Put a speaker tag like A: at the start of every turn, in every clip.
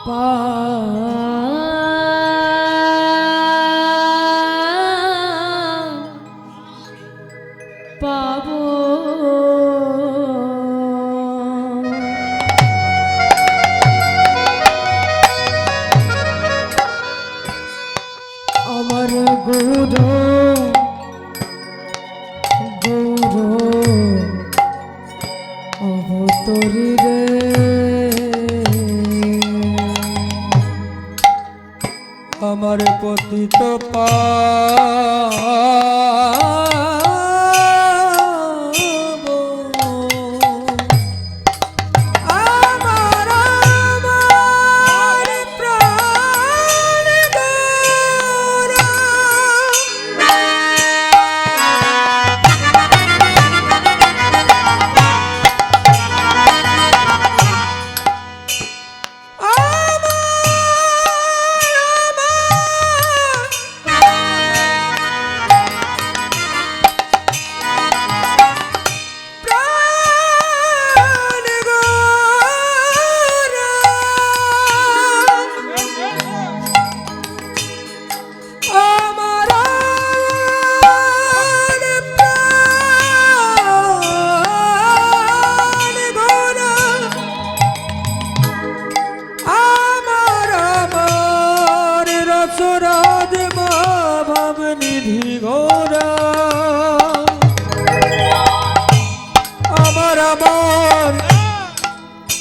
A: পাবো আমার গুরু অবতরী রে
B: আমার পতিত পা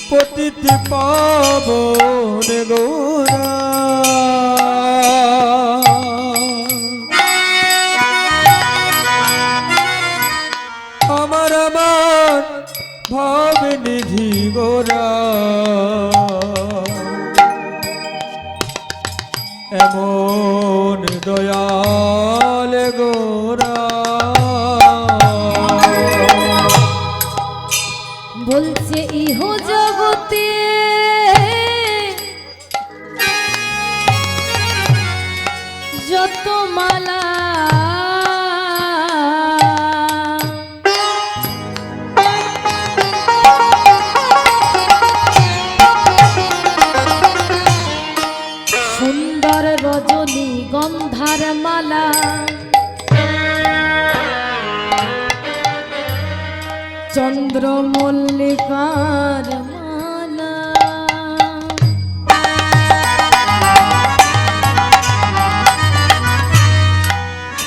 B: পতিত পাবন গৌরা আমার আমার ভাব নিধি গৌরা এমন দয়াল গৌরা
A: বলছে ইহ জগতে যত মালা সুন্দর রজনী গন্ধার মালা চন্দ্র মল্লিকার মালা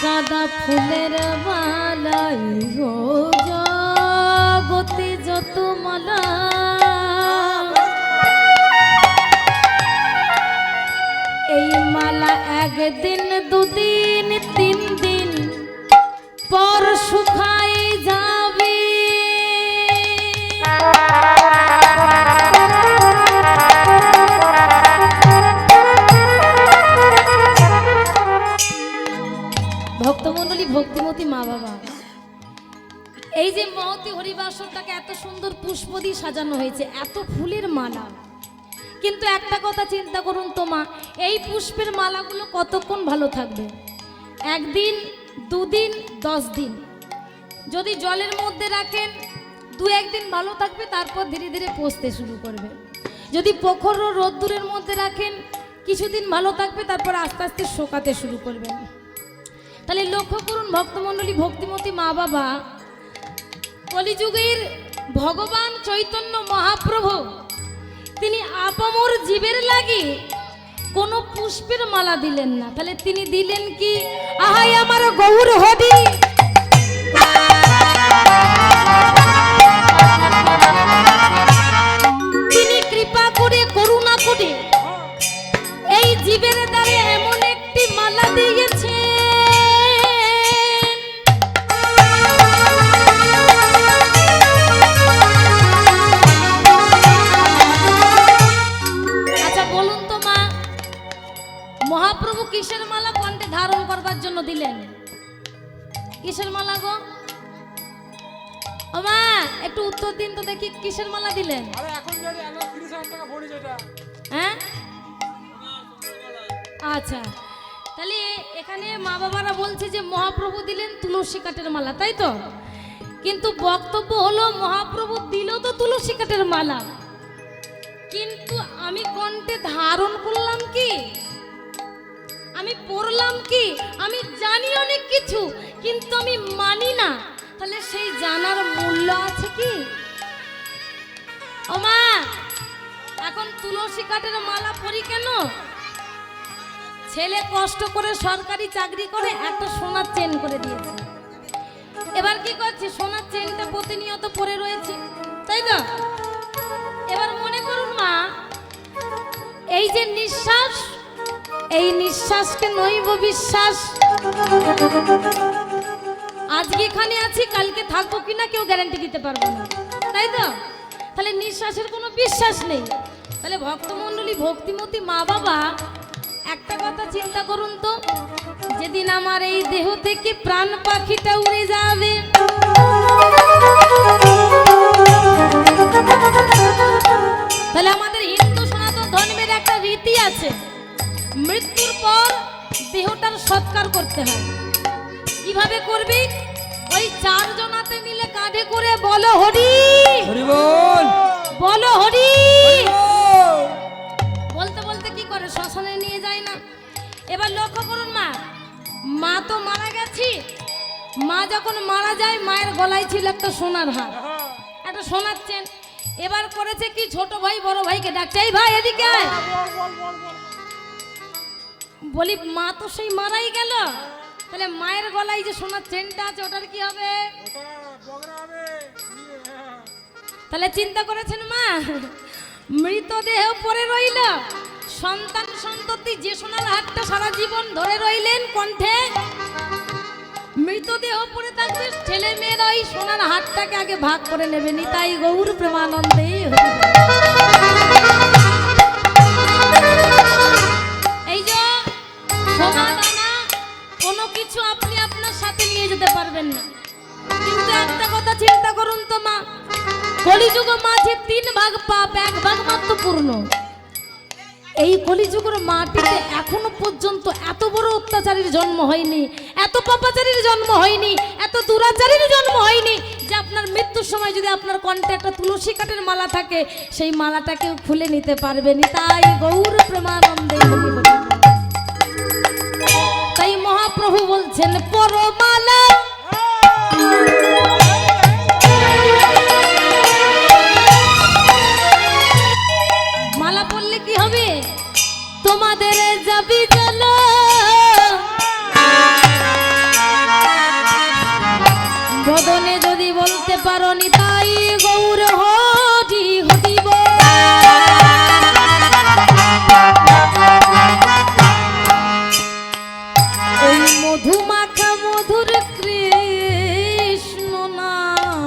A: গাঁদা ফুলের মালা গো জগতে যত মালা এই মালা একদিন দুদিন তিন দিন পর শুকাই যাবে ভক্তমণ্ডলী ভক্তিমতী মা বাবা এই যে মহতী হরিবাসরটাকে এত সুন্দর পুষ্প দিয়ে সাজানো হয়েছে এত ফুলের মালা কিন্তু একটা কথা চিন্তা করুন তো মা এই পুষ্পের মালাগুলো কতক্ষণ ভালো থাকবে একদিন দুদিন 10 দিন যদি জলের মধ্যে রাখেন দু একদিন ভালো থাকবে তারপর ধীরে ধীরে পচতে শুরু করবে যদি প্রখর রোদ্দুরের মধ্যে রাখেন কিছুদিন ভালো থাকবে তারপর আস্তে আস্তে শোকাতে শুরু করবেন তাহলে লক্ষ্য করুন ভক্তমণ্ডলী ভক্তিমতী মা বাবা কলিযুগের ভগবান চৈতন্য মহাপ্রভু তিনি আপামর জীবের লাগি কোনো পুষ্পের মালা দিলেন না তাহলে তিনি দিলেন কি আহাই আমার গৌর হরি তিনি কৃপা করে করুণা করে এই জীবের দ্বারে এমন একটি মালা দিয়েছে মহাপ্রভু কিসের মালা কণ্ঠে ধারণ করবার জন্য দিলেন কিসের মালা গো ও মা একটু উত্তর দিন তো দেখি কিসের মালা দিলেন
B: আরে এখন যদি 30,000 টাকা ভরি যেটা
A: হ্যাঁ আচ্ছা তাহলে এখানে মা বাবারা বলছে যে মহাপ্রভু দিলেন তুলসী কাঠের মালা তাই তো কিন্তু বক্তব্য হলো মহাপ্রভু দিল তো তুলসী কাঠের মালা কিন্তু আমি কণ্ঠে ধারণ করলাম কি, আমি পড়লাম কি, আমি জানি অনেক কিছু কিন্তু আমি মানি না, তাহলে সেই জানার মূল্য আছে কি? ও মা, এখন তুলসী কাঠের মালা পরি কেন? ছেলে কষ্ট করে সরকারি চাকরি করে একটা সোনার চেন করে দিয়েছে, এবার কি করছে? সোনার চেনটা প্রতিনিয়ত পরে রয়েছে, তাই তো? এবার মনে করুন মা, এই যে নিঃশ্বাস, এই নিঃশ্বাসকে নৈব বিশ্বাস, আজকে এখানে আছি কালকে থাকবো কিনা কেউ গ্যারান্টি দিতে পারবো না, তাই তো? তাহলে নিঃশ্বাসের কোনো বিশ্বাস নেই। তাহলে ভক্তমণ্ডলী, ভক্তিমতী মা বাবা, একটা কথা চিন্তা করুন তো, যেদিন আমার এই দেহ থেকে প্রাণ পাখিটা উড়ে যাবে, তাহলে আমাদের হিন্দু সনাতন ধর্মের একটা রীতি আছে, মৃত্যুর পর দেহটার সৎকার করতে হয়। কিভাবে করবি? ওই চারজনাতে মিলে কাঁধে করে বলো হরি,
B: হরি বল,
A: বলো হরি,
B: হরি বল।
A: বলতে বলতে কি করে? শ্মশানে নিয়ে যায় না? এবার লক্ষ্য করুন মা, মা তো মারা গেছি, মা যখন মারা যায় মায়ের গলায় ছিল একটা সোনার হার, একটা সোনার চেন। এবার করেছে কি? ছোট ভাই বড় ভাইকে ডাকছে, এই ভাই এদিকে আয়। বলি মা তো সেই মারাই গেল, তাহলে মায়ের গলায় যে সোনার চেনটা আছে ওটার কি হবে? তাহলে চিন্তা করেছেন মা, মৃতদেহ পড়ে রইল, সন্তান সন্ততি যে সোনার হারটা সারা জীবন ধরে রইলেন কণ্ঠে, মৃতদেহ পড়ে থাকবে, ছেলে মেয়েরা ওই সোনার হারটাকে আগে ভাগ করে নেবে। নিতাই গৌর প্রেমানন্দে হরি বল। এই যে সোনা দানা কোনো কিছু আপনি আপনার সাথে নিয়ে যেতে পারবেন না, কিন্তু একটা কথা চিন্তা করুন তো মা, কলিযুগ মাঝে 3 ভাগ পাপ, 1 ভাগ মাত্র পূর্ণ। এই কলিযুগের মাটিতে এখনো পর্যন্ত এত বড় অত্যাচারীর জন্ম হয়নি, এত পাপাচারীর জন্ম হয়নি, এত দুরাচারীর জন্ম হয়নি যে আপনার মৃত্যুর সময় যদি আপনার কণ্ঠে একটা তুলসী কাঠের মালা থাকে, সেই মালাটাকেও খুলে নিতে পারবেনি। তাই গৌর প্রেমানন্দে হরি বল। তাই মহাপ্রভু বলছেন পরমালা, মালা পড়লে কি হবে? তোমাদের যাবি জল, বদনে যদি বলতে পারো নিতাই গৌর হরি হরি বল। এই মধুমাখা মধুর কৃষ্ণ নাম,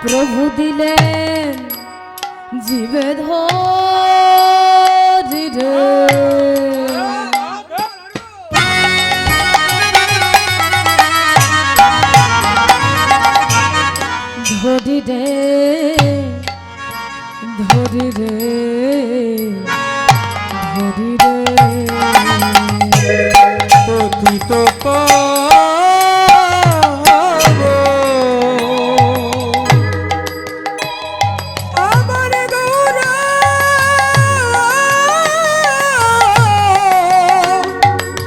A: প্রভু দিলেন জীবে ধরি রে, ধরি রে, ধরি রে, ধরি রে,
B: পতিত আমার গৌরা,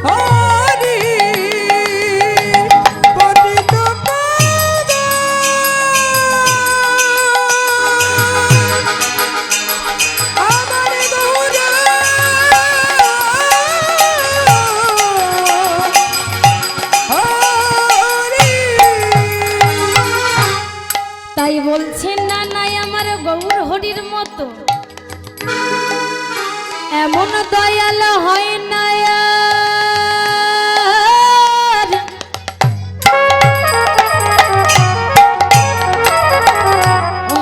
B: হরি পতিত আমার গৌরা, হরি।
A: তাই বলছেন না নাই আমার গৌর হরির মতো এমন দয়াল হয় না আর।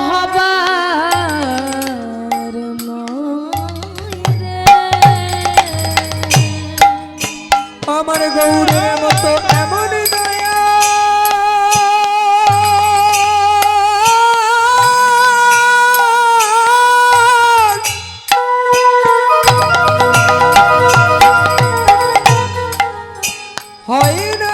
A: হবার নয় রে।
B: আমার গৌরের মতো এমন দয়া হয় না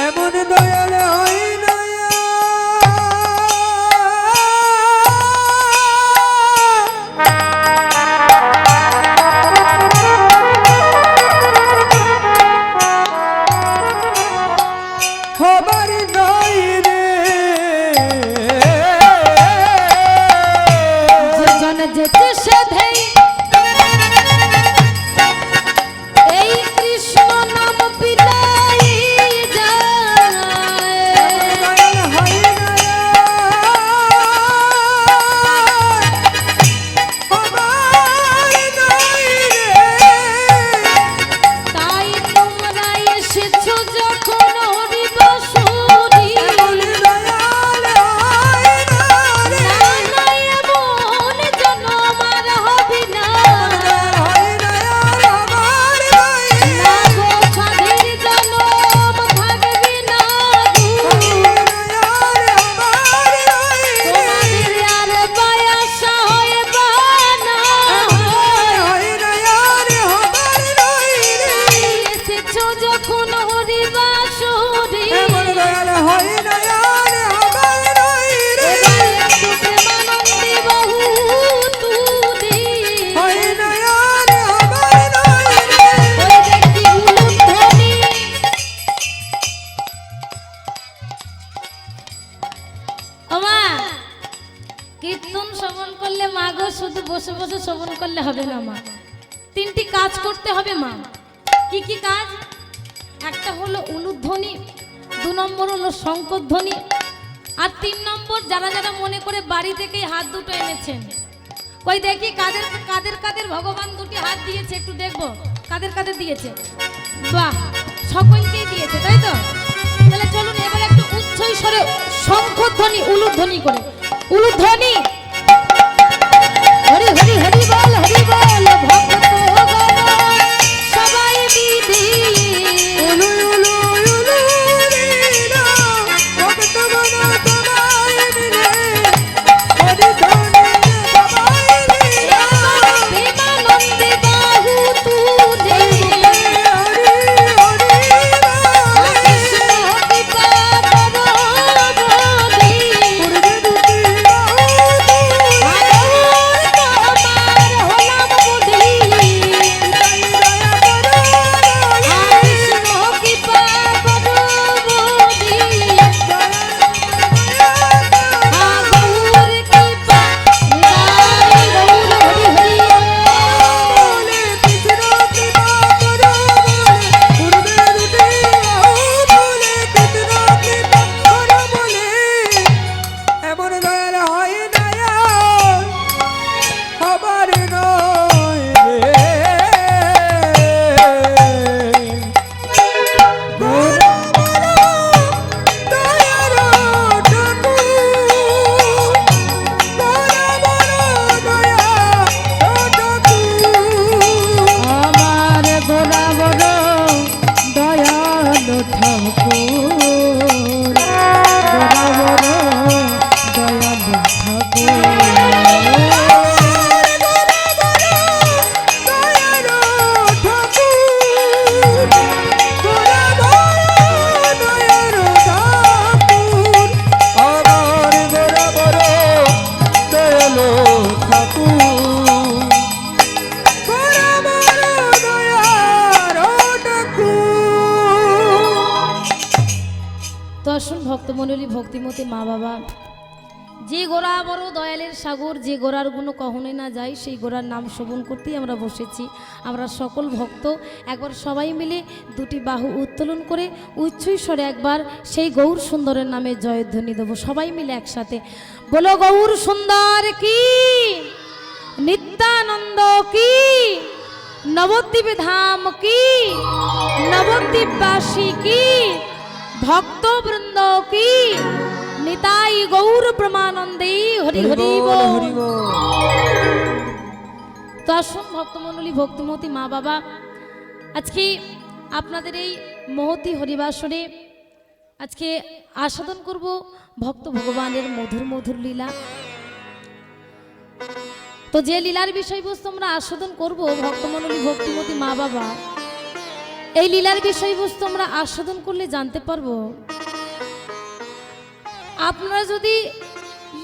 B: এমন দয়াল হয় না হবার নাই রে
A: যে জন যেতে সাধেই এই কৃষ্ণ নাম বিলাই যায়।
B: দয়াল হয় না হবার নাই রে
A: তাই তোমরা এসেছো যখন হরি বাসুরি
B: এমন দয়াল হয় না রে
A: না এমন যেন আমার হবে না
B: দয়াল হয় না হবার নাই
A: না গো সাধের জনম থাকবে না গো তোমাদের আর বায়াসা হয় বানা এসেছো যখন হরি বাসুরি প্রেমানন্দে বহু তুরি ওই দেখি উলুধ্বনি ওমা কীর্তন শ্রবণ করলে মা গো শুধু বসে বসে শ্রবণ করলে হবে না মা, তিনটি কাজ করতে হবে মা। কি কি কাজ? একটা হলো উলুধ্বনি, 2 নম্বর হলো শঙ্করধ্বনি, আর 3 নম্বর যারা যারা মনে করে বাড়ি থেকেই হাত দুটো এনেছেন, কই দেখি কাদের কাদের কাদের ভগবান দুটি হাত দিয়েছে, একটু দেখবো কাদের কাদের দিয়েছে। বাহ, সকলকেই দিয়েছে তাই তো? তাহলে চলুন এবার একটু উচ্চ স্বরে শঙ্খধ্বনি উলুধ্বনি করে উলুধ্বনি হরি হরি হরি বল ভক্ত গণ সবাই বিধি প্রেমানন্দে বাহু তুলে কৃষ্ণ কৃপা করবি আসুন ভক্তমণ্ডলী, ভক্তিমতী মা বাবা, যে গোরা বড় দয়ালের সাগর, যে গোরার গুণ কখনোই না যায়, সেই গোরার নাম শ্রবণ করতেই আমরা বসেছি। আমরা সকল ভক্ত একবার সবাই মিলে দুটি বাহু উত্তোলন করে উচ্চ স্বরে একবার সেই গৌর সুন্দরের নামে জয়ধ্বনি দেবো সবাই মিলে একসাথে। বলো গৌর সুন্দর কি, নিত্যানন্দ কি, নবদ্বীপ ধাম কি, নবদ্বীপবাসী কি, ভক্তবৃন্দ কি, নিতাই গৌর ব্রহ্মানন্দে হরি হরি বল। তো আসুন ভক্তমণ্ডলী, ভক্তিমতী মা বাবা, আজকে আপনাদের এই মহতি হরিবাসরে আজকে আস্বাদন করব ভক্ত ভগবানের মধুর মধুর লীলা। তো যে লীলার বিষয়বস্তু আমরা আস্বাদন করব ভক্তমণ্ডলী ভক্তিমতী মা বাবা, এই লীলার বিষয়বস্তু আমরা আস্বাদন করলে জানতে পারবো আপনারা যদি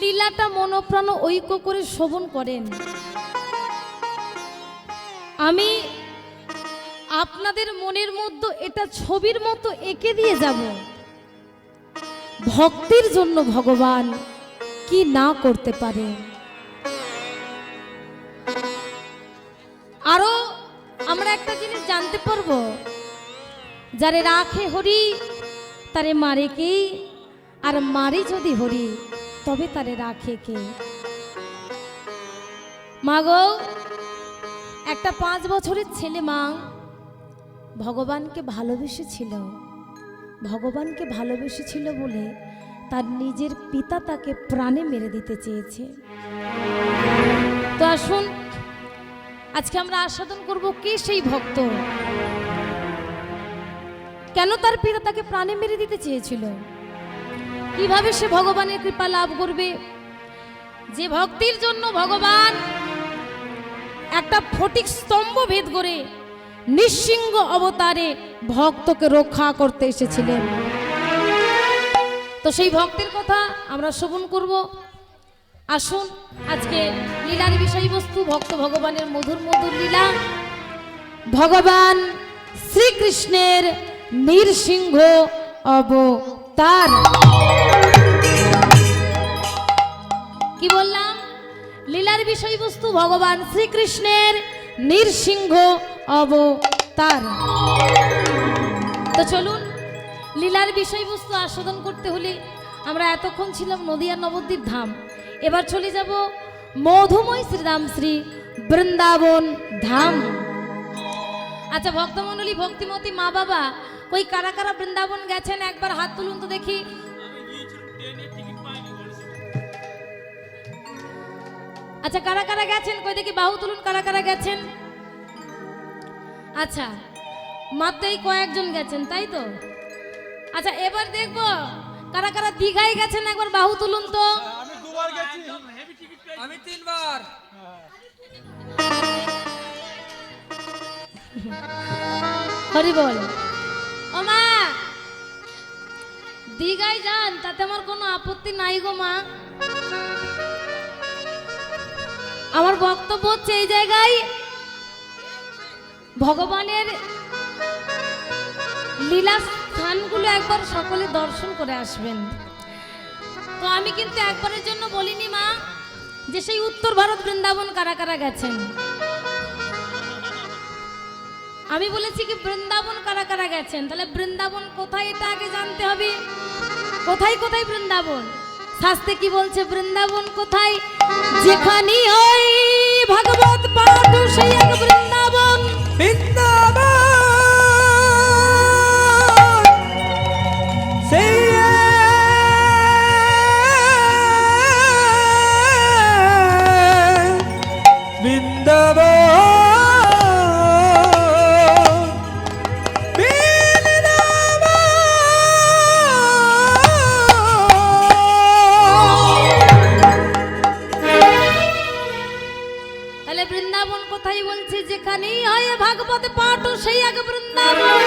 A: লীলাটা মনপ্রাণ ঐক্য করে শ্রবণ করেন, আমি আপনাদের মনের মধ্যে এটা ছবির মতো এঁকে দিয়ে যাব ভক্তির জন্য ভগবান কি না করতে পারে। আরো আমরা একটা জিনিস জানতে পারবো, যারে রাখে হরি তারে মারে কে, আর মারে যদি হরি তবে তারে রাখে কে। মাগো, একটা 5 বছরের ছেলে মা ভগবানকে ভালোবেসেছিল, ভগবানকে ভালোবেসেছিল বলে তার নিজের পিতা তাকে প্রাণে মেরে দিতে চেয়েছে। তো আসুন আজকে আমরা আস্বাদন করব কে সেই ভক্ত, কেন তার পিতা তাকে প্রাণে মেরে দিতে চেয়েছিল, কিভাবে সে ভগবানের কৃপা লাভ করবে। যে ভক্তির জন্য ভগবান একটা ফটিক স্তম্ভ ভেদ করে নৃসিংহ অবতারে ভক্তকে রক্ষা করতে এসেছিলেন। তো সেই ভক্তের কথা আমরা শ্রবণ করব। আসুন আজকে লীলার বিষয়বস্তু ভক্ত ভগবানের মধুর মধুর লীলা, ভগবান শ্রীকৃষ্ণের নৃসিংহ অবতার। কি বললাম? লীলার বিষয়বস্তু ভগবান শ্রীকৃষ্ণের নৃসিংহ অবতার। তো চলুন, লীলার বিষয়বস্তু আস্বাদন করতে হলে আমরা এতক্ষণ ছিলাম নদিয়া নবদ্বীপ ধাম, এবার চলে যাব মধুময় শ্রীধাম শ্রী বৃন্দাবন ধাম। আচ্ছা ভক্তমণ্ডলী ভক্তিমতী মা বাবা, ওই কারা কারা বৃন্দাবন গেছেন একবার হাত তুলুন তো দেখি। আচ্ছা কারা কারা গেছেন কই দেখি, বাহু তুলুন কারা কারা গেছেন। আচ্ছা মাত্র এই কয়েকজন গেছেন তাই তো। আচ্ছা এবার দেখবো কারা কারা দীঘায় গেছেন, একবার বাহু তুলুন তো।
B: আমি 2 বার গেছি, আমি 3 বার।
A: হরি বল। ও মা, দীঘায় যান তাতে আমার কোনো আপত্তি নাই গো মা। আমার বক্তব্য হচ্ছে এই জায়গায় ভগবানের লীলা স্থানগুলো একবার সকলে দর্শন করে আসবেন। তো আমি কিন্তু একবারের জন্য বলিনি মা যে সেই উত্তর ভারত বৃন্দাবন কারা কারা গেছেন, আমি বলেছি কি বৃন্দাবন কারা কারা গেছেন। তাহলে বৃন্দাবন কোথায় এটা আগে জানতে হবে। কোথায় কোথায় বৃন্দাবন? শাস্ত্রে কি বলছে? বৃন্দাবন কোথায়? যেখানে হয় ভাগবত পাঠ সেই এক বৃন্দাবন।
B: বৃন্দাবন সেই বৃন্দাবন।
A: তাহলে বৃন্দাবন কোথায় বলছে? যেখানেই হয় ভাগবত পাঠ সেই এক বৃন্দাবন,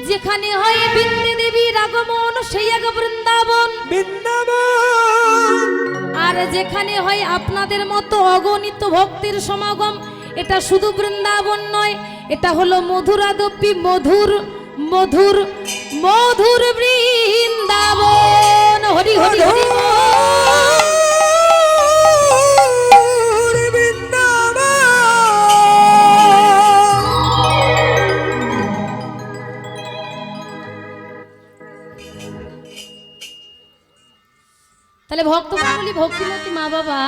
A: যেখানে হয় বিন্দু দেবীর আগমন সেই এক বৃন্দাবন,
B: বৃন্দাবন।
A: আর যেখানে হয় আপনাদের মতো অগণিত ভক্তির সমাগম, এটা শুধু বৃন্দাবন নয়, এটা হলো মধুরাদপি মধুর মধুর মধুর বৃন্দাবন। হরি হরি হরি তাহলে ভক্তমণ্ডলী ভক্তিমতী মা বাবা,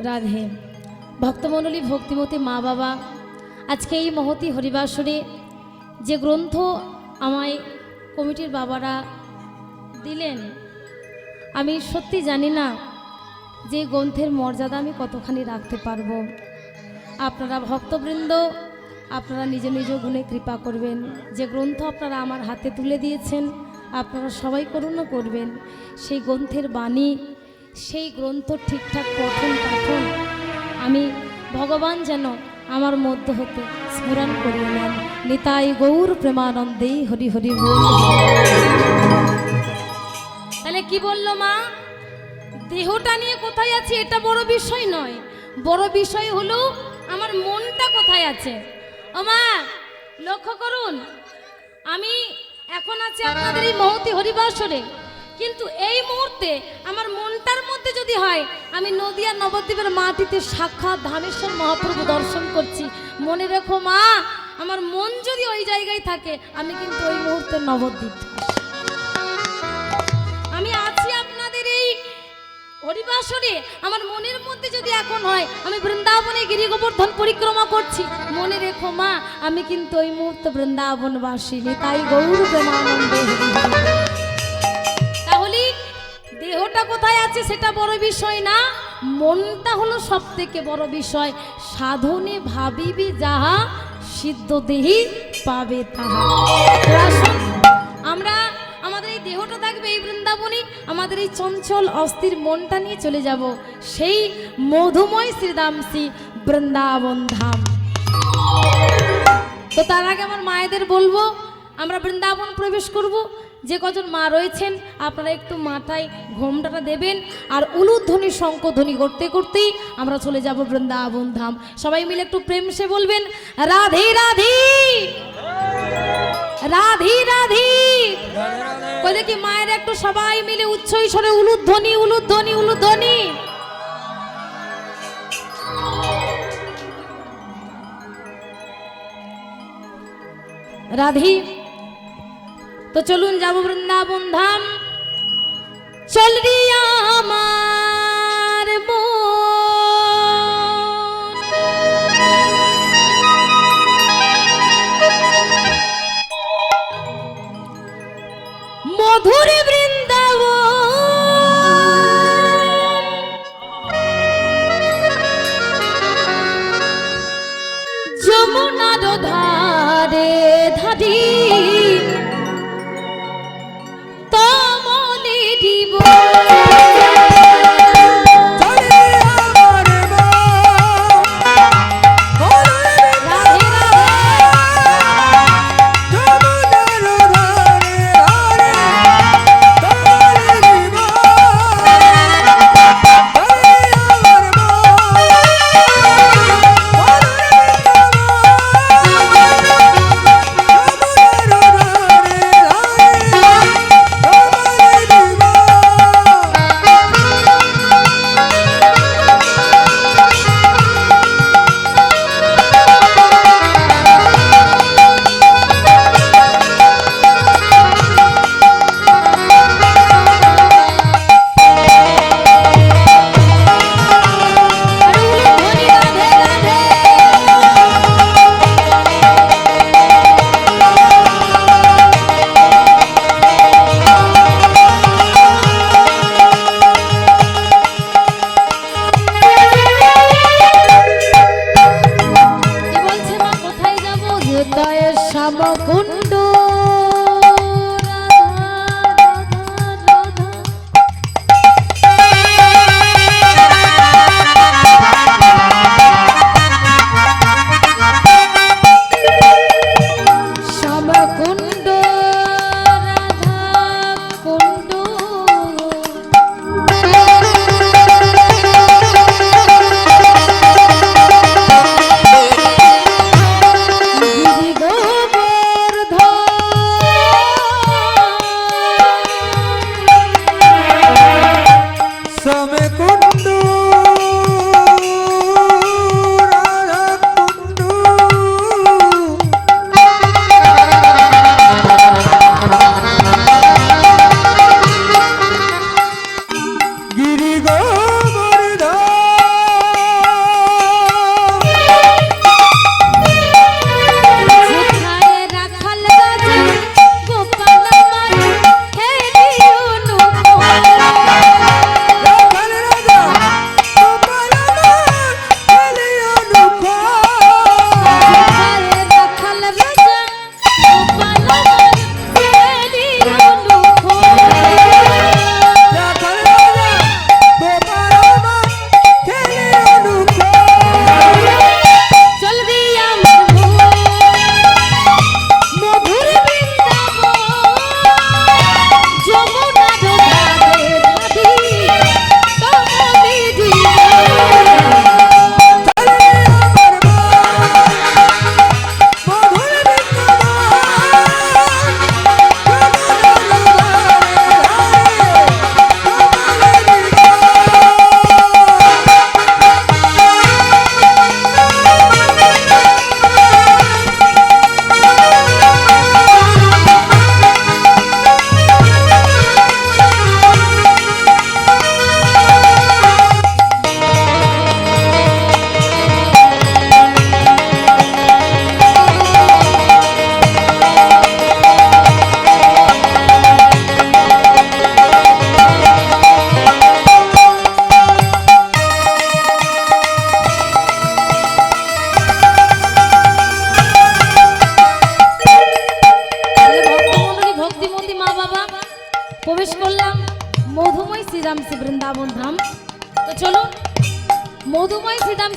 A: রাধে। ভক্তমণ্ডলী, ভক্তিমতী মা বাবা, আজকে এই মহতী হরিবাসরে যে গ্রন্থ আমায় কমিটির বাবারা দিলেন, আমি সত্যি জানি না যে গ্রন্থের মর্যাদা আমি কতখানি রাখতে পারবো। আপনারা ভক্তবৃন্দ, আপনারা নিজ নিজ গুণে কৃপা করবেন। যে গ্রন্থ আপনারা আমার হাতে তুলে দিয়েছেন, আপনারা সবাই করুণা করবেন সেই গ্রন্থের বাণী, সেই গ্রন্থ ঠিকঠাক পঠন পাঠন আমি ভগবান যেন আমার মধ্য হতে স্মরণ করিয়ে নেন। নিতাই গৌর প্রেমানন্দে হরি হরি বল। তাহলে কি বললো মা? দেহটা নিয়ে কোথায় আছে এটা বড় বিষয় নয়, বড় বিষয় হলো আমার মনটা কোথায় আছে। ও মা, লক্ষ্য করুন, আমি এখন আছি আপনাদের এই মহতী হরিবাসরে, কিন্তু এই মুহূর্তে আমার মনটার মধ্যে যদি হয় আমি নদিয়া নবদ্বীপের মাটিতে সাক্ষাৎ ধামেশ্বর মহাপ্রভু দর্শন করছি, মনে রেখো মা, আমার মন যদি ওই জায়গায় থাকে আমি কিন্তু ওই মুহূর্তে নবদ্বীপ। আমি আছি আপনাদের এই হরিবাসরে, আমার মনের মধ্যে যদি এখন হয় আমি বৃন্দাবনে গিরি গোবর্ধন পরিক্রমা করছি, মনে রেখো মা, আমি কিন্তু ওই মুহূর্তে বৃন্দাবনবাসিনী। তাই গৌর প্রেমানন্দে হরি হরি। তাহলে দেহটা কোথায় আছে সেটা বড় বিষয় না, মনটা হলো সব থেকে বড় বিষয়। সাধনে ভাবিবি যাহা, সিদ্ধ দেহি পাবে তাহা। আসুন, আমরা আমাদের এই দেহটা থাকবে এই বৃন্দাবনে, আমাদের এই চঞ্চল অস্থির মনটা নিয়ে চলে যাব সেই মধুময় শ্রীধাম শ্রী বৃন্দাবন ধাম। তো তার আগে আমার মায়েদের বলবো আমরা বৃন্দাবন প্রবেশ করব। যে কজন মা রয়েছেন আপনারা একটু মাথায় ঘোমটাটা দেবেন, আর উলুধ্বনি শঙ্খধ্বনি করতে করতেই আমরা চলে যাব বৃন্দাবন ধাম। সবাই মিলে একটু প্রেম সে বলবেন রাধে রাধে রাধে রাধে। কই দেখি মায়ের একটু সবাই মিলে উচ্চ স্বরে উলুধ্বনি উলুধ্বনি উলুধ্বনি। রাধে। তো চলুন যাব বৃন্দাবন ধাম। চল রে আমার মন, মধুর বৃন্দাবন, যমুনার ধারে ধারি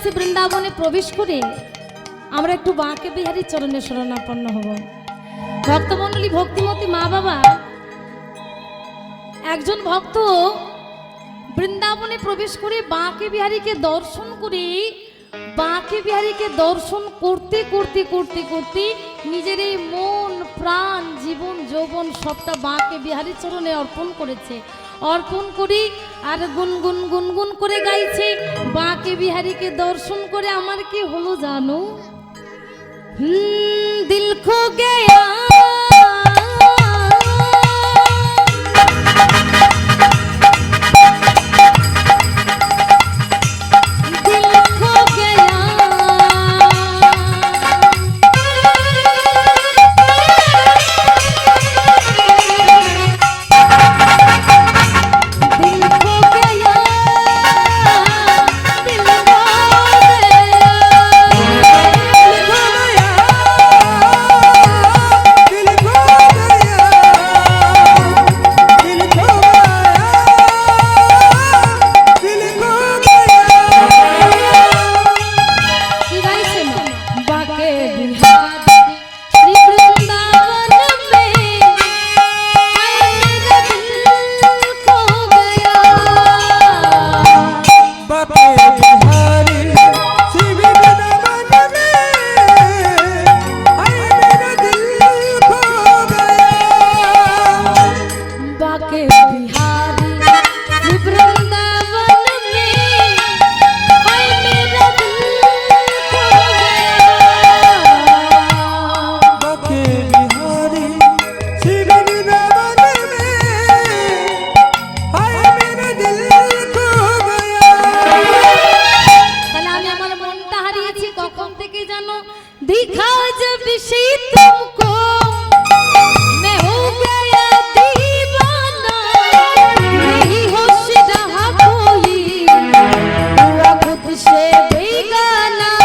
A: সে বৃন্দাবনে প্রবেশ করে আমরা একটু বাঁকে বিহারী চরণে শরণাপন্ন হব। ভক্তমণ্ডলী, ভক্তিমতী মা বাবা, একজন ভক্ত বৃন্দাবনে প্রবেশ করে বাঁকে বিহারীকে দর্শন করে বাঁকে বিহারীকে দর্শন করতে করতে করতে করতে নিজের এই মন প্রাণ জীবন যৌবন সবটা বাঁকে বিহারী চরণে অর্পণ করেছে। অর্পণ করি আর গুনগুন গুনগুন করে গাইছে, বাঁকে বিহারীকে দর্শন করে আমার কি হলো জানো? দিল খো গয়া, दिखा जब से तुमको मैं हो गया दीवाना, नहीं होश रहा कोई हुआ खुद से बेगाना।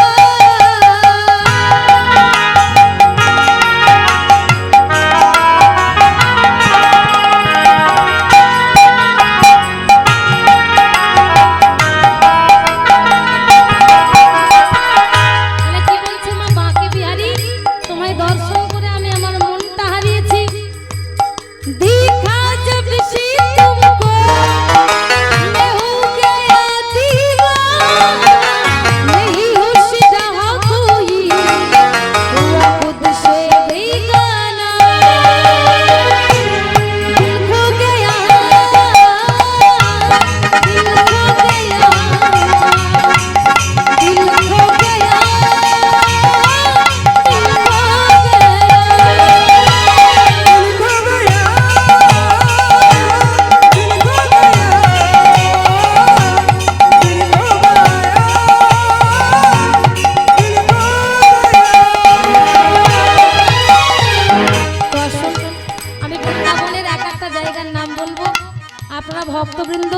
A: ভক্তবৃন্দ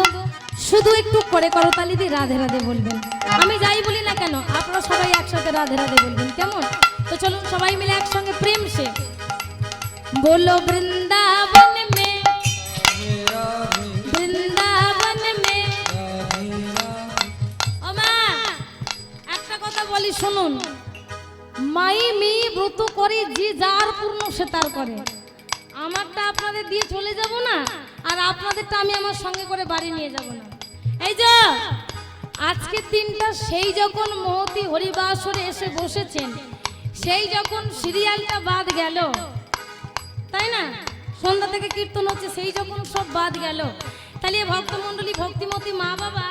A: শুধু একটু করে করতালি দিয়ে রাধে রাধে বলবেন। আমি যাই বলি না কেন আপনারা সবাই একসাথে রাধে রাধে বলবেন, কেমন? তো চলুন সবাই মিলে একসঙ্গে প্রেম সে बोलो वृंदावन में, वृंदावन में। ও মা, একটা কথা বলি শুনুন, মাই মেয়ে ব্রত করে যে যার পূর্ণ সে তার করে। আমারটা আপনাদের দিয়ে চলে যাব না, আর আপনাদেরটা আমি আমার সঙ্গে করে বাড়ি নিয়ে যাব না। এই যে আজকের দিনটা সেই যখন মহতি হরিবাসরে এসে বসেছেন, সেই যখন সিরিয়ালটা বাদ গেল, তাই না? সন্ধ্যা থেকে কীর্তন হচ্ছে, সেই যখন সব বাদ গেল, তাহলে ভক্তমণ্ডলী ভক্তিমতী মা বাবা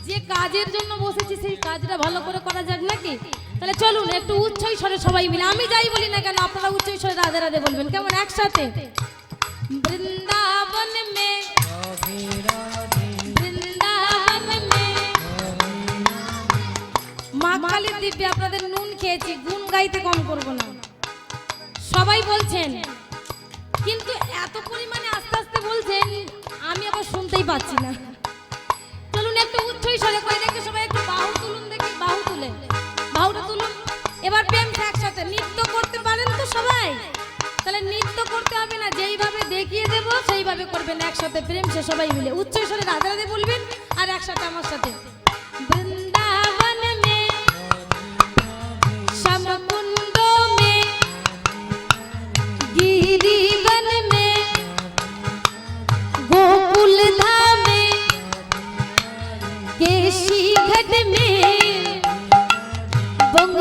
A: যে কাজের জন্য বসেছি সেই কাজটা ভালো করে করা যাক নাকি? তাহলে চলুন একটু উচ্চ স্বরে সবাই মিলে, আমি যাই বলি না কেন আপনারা উচ্চ স্বরে রাধে রাধে বলবেন, কেমন? একসাথে বৃন্দাবন মে, বৃন্দাবন মে। মা কালীর দিব্যে আপনাদের নুন খেয়েছি, গুণ গাইতে কম করব না। সবাই বলছেন, কিন্তু এত পরিমাণে আস্তে আস্তে বলছেন আমি আবার শুনতেই পাচ্ছি না। চলুন একটু উচ্চ স্বরে কই দেখে সবাই একটু বাহু তুলুন, দেখি বাহু তুলে, বাহুটা তুলুন। এবার প্রেম একসাথে নৃত্য করতে পারেন তো সবাই? তাহলে নৃত্য করতে হবে না, যেইভাবে দেখিয়ে দেব সেইভাবে করবেন। একসাথে প্রেম সে সবাই মিলে উচ্চ স্বরে রাধে রাধে বলবেন, আর একসাথে আমার সাথে বৃন্দাবন মে।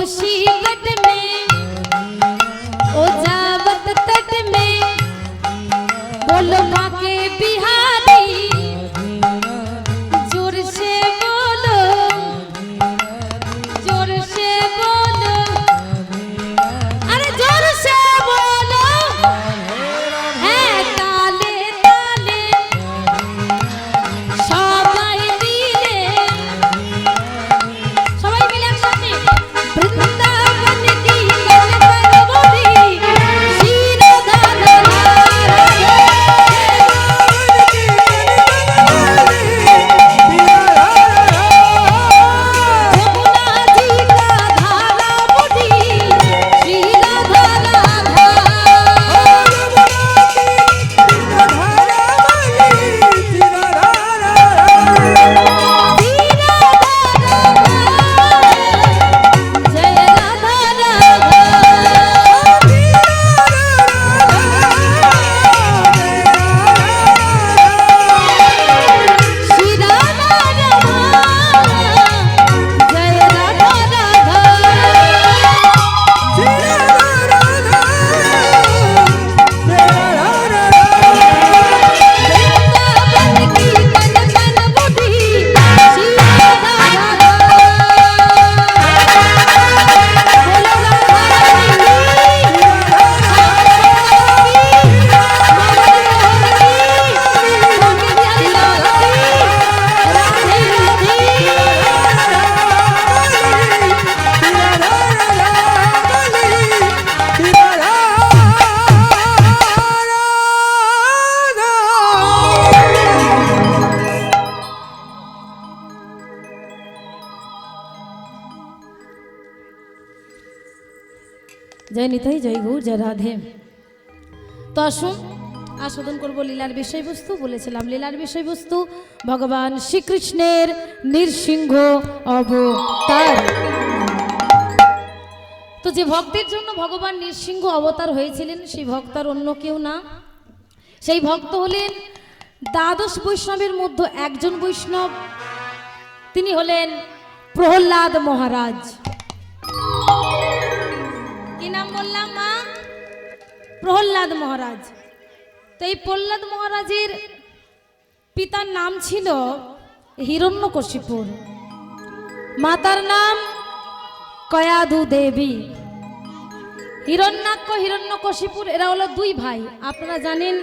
A: मुसीबत में ओ जावत तट में बोलो बाके बिहारी जोर से बोलो अरे जोर से बोलो है ताले ताले সবাই মিলে একসাথে বৃন্দাবন কি কলবরি শিরোধার জয় নিতাই জয় গৌর জয় রাধে। তো আসুন আস্বাদন করব লীলার বিষয়বস্তু। বলেছিলাম লীলার বিষয়বস্তু ভগবান শ্রীকৃষ্ণের নৃসিংহ অবতার। তো যে ভক্তের জন্য ভগবান নৃসিংহ অবতার হয়েছিলেন সেই ভক্তার অন্য কেউ না, সেই ভক্ত হলেন দ্বাদশ বৈষ্ণবের মধ্যে একজন বৈষ্ণব, তিনি হলেন প্রহ্লাদ মহারাজ। কি নাম বললাম মা? প্রহ্লাদ মহারাজ। তো এই প্রহ্লাদ মহারাজের পিতার নাম ছিল হিরণ্যকশিপু, মাতার নাম কয়াধু দেবী। হিরণ্যাক্ষ হিরণ্যকশিপুর এরা হলো দুই ভাই। আপনারা জানেন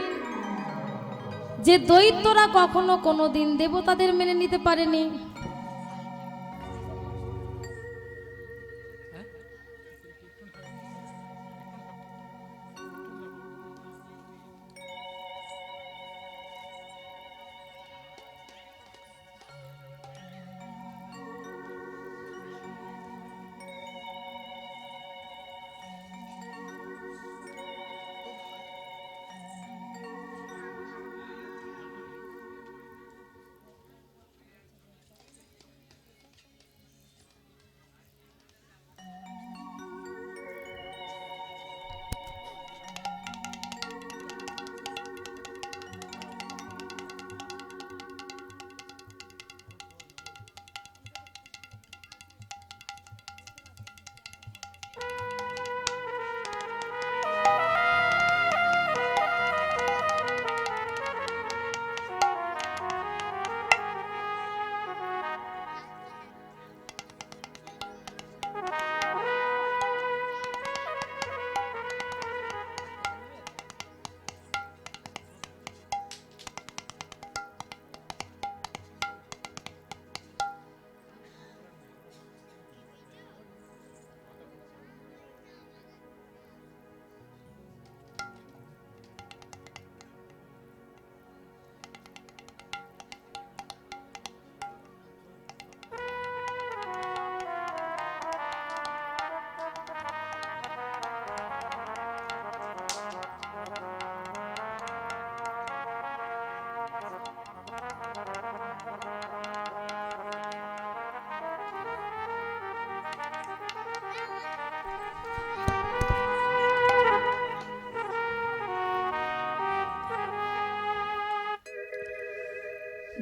A: যে দৈত্যরা কখনো কোনোদিন দেবতাদের মেনে নিতে পারেনি।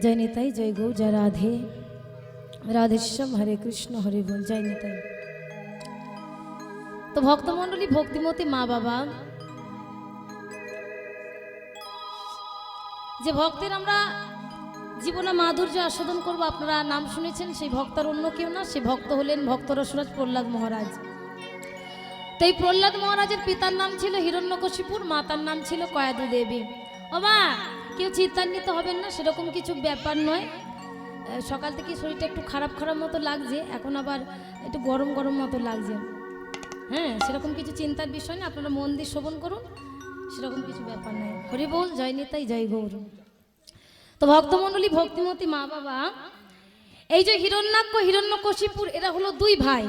A: जय निताई जय गौ जय राधे राधेश्याम हरे कृष्ण हरे बोल। जय निताई। তো ভক্তমণ্ডলী, ভক্তিমতী মা বাবা, যে ভক্তের আমরা জীবনে মাধুর্য আস্বাদন করব, আপনারা নাম শুনেছেন, সেই ভক্তর অন্য কেউ না, সেই ভক্ত হলেন ভক্ত রসরাজ প্রহ্লাদ মহারাজ। তো এই প্রহ্লাদ মহারাজের পিতার নাম ছিল হিরণ্যকশিপুর, মাতার নাম ছিল কয়াদু দেবী। ও মা, কেউ চিন্তান্বিত হবেন না, সেরকম কিছু ব্যাপার নয়। সকাল থেকে শরীরটা একটু খারাপ খারাপ মতো লাগছে, এখন আবার একটু গরম গরম মতো লাগছে। হ্যাঁ, সেরকম কিছু চিন্তার বিষয় না, আপনারা মন দিয়ে শ্রবণ করুন, সেরকম কিছু ব্যাপার নাই। হরি বল, জয় নিতাই, জয় গৌর। তো ভক্তমণ্ডলী, ভক্তিমতী মা বাবা, এই যে হিরণ্যাক্ষ, হিরণ্যকশিপুর, এরা হলো দুই ভাই।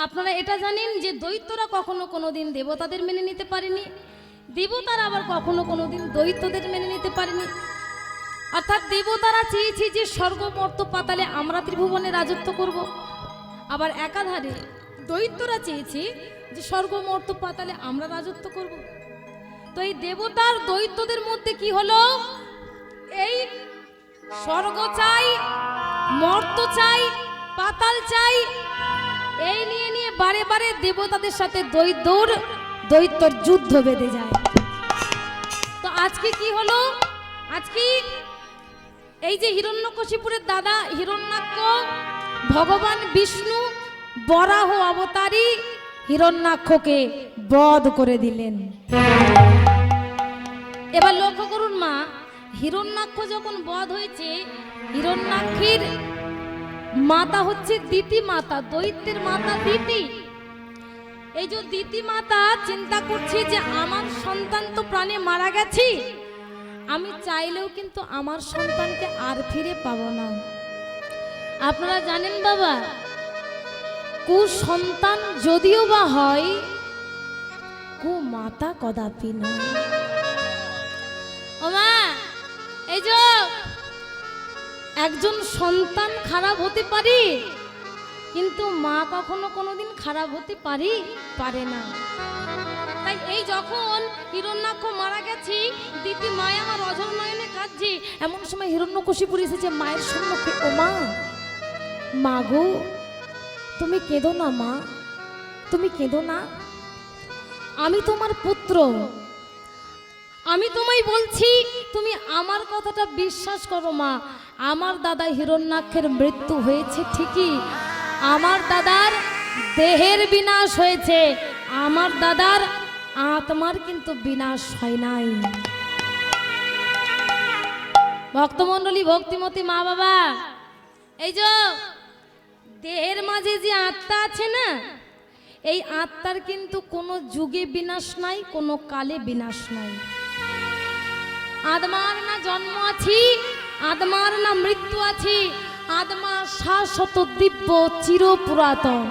A: আপনারা এটা জানেন যে দৈত্যরা কখনো কোনোদিন দেবতাদের মেনে নিতে পারেনি, দেবতারা আবার কখনো কোনোদিন দৈত্যদের মেনে নিতে পারেনি। অর্থাৎ দেবতারা চেয়েছে যে স্বর্গ মর্ত্য পাতালে আমরা ত্রিভুবনে রাজত্ব করব, আবার একাধারে দৈত্যরা চেয়েছে যে স্বর্গ মর্ত্য পাতালে আমরা রাজত্ব করব। তো এই দেবতার দৈত্যদের মধ্যে কি হলো, এই স্বর্গ চাই, মর্ত্য চাই, পাতাল চাই, এই নিয়ে নিয়ে বারে বারে দেবতাদের সাথে দৈত্যর যুদ্ধ বেঁধে যায়। তো আজকে কি হলো, আজকে এই যে হিরণ্যকশিপুরের দাদা হিরণ্যাক্ষ, ভগবান বিষ্ণু বরাহ অবতারী হিরণ্যাক্ষকে বধ করে দিলেন। এবার লক্ষ্য করুন মা, হিরণ্যাক্ষ যখন বধ হয়েছে, হিরণ্যাক্ষীর মাতা হচ্ছে দিতি মাতা, দৈত্যের মাতা দিতি। এই যে দিতি মাতা চিন্তা করছে যে আমার সন্তান তো প্রাণে মারা গেছে, আমি চাইলেও কিন্তু আমার সন্তানকে আর ফিরে পাবো না। আপনারা জানেন বাবা, কুসন্তান যদিও বা হয়, কুমাতা কদাপি নয়। ও মা, এই যে একজন সন্তান খারাপ হতে পারে, কিন্তু মা কখনো কোনোদিন খারাপ হতে পারে না। তাই এই যখন হিরণ্যাক্ষ মারা গেছে, দিদি মায়া আমার অঝর নয়নে কাঁদছে, এমন সময় হিরণ্যকশিপুর এসেছে মায়ের সম্মুখে। ও মা, মা গো, তুমি কেঁদো না মা, তুমি কেঁদো না, আমি তোমার পুত্র, আমি তোমায় বলছি, তুমি আমার কথাটা বিশ্বাস করো মা। আমার দাদা হিরণ্যাক্ষের মৃত্যু হয়েছে ঠিকই, আমার দাদার দেহের বিনাশ হয়েছে, আমার দাদার আত্মার কিন্তু বিনাশ হয় নাই। ভক্তমণ্ডলী, ভক্তিমতী মা বাবা, এই যে দেহের মাঝে যে আত্মা আছে না, এই আত্মার কিন্তু কোনো যুগে বিনাশ নাই, কোনো কালে বিনাশ নাই। আত্মার না জন্ম আছে, আত্মার না মৃত্যু আছে, আত্মা শাশ্বত দিব্য চির পুরাতন।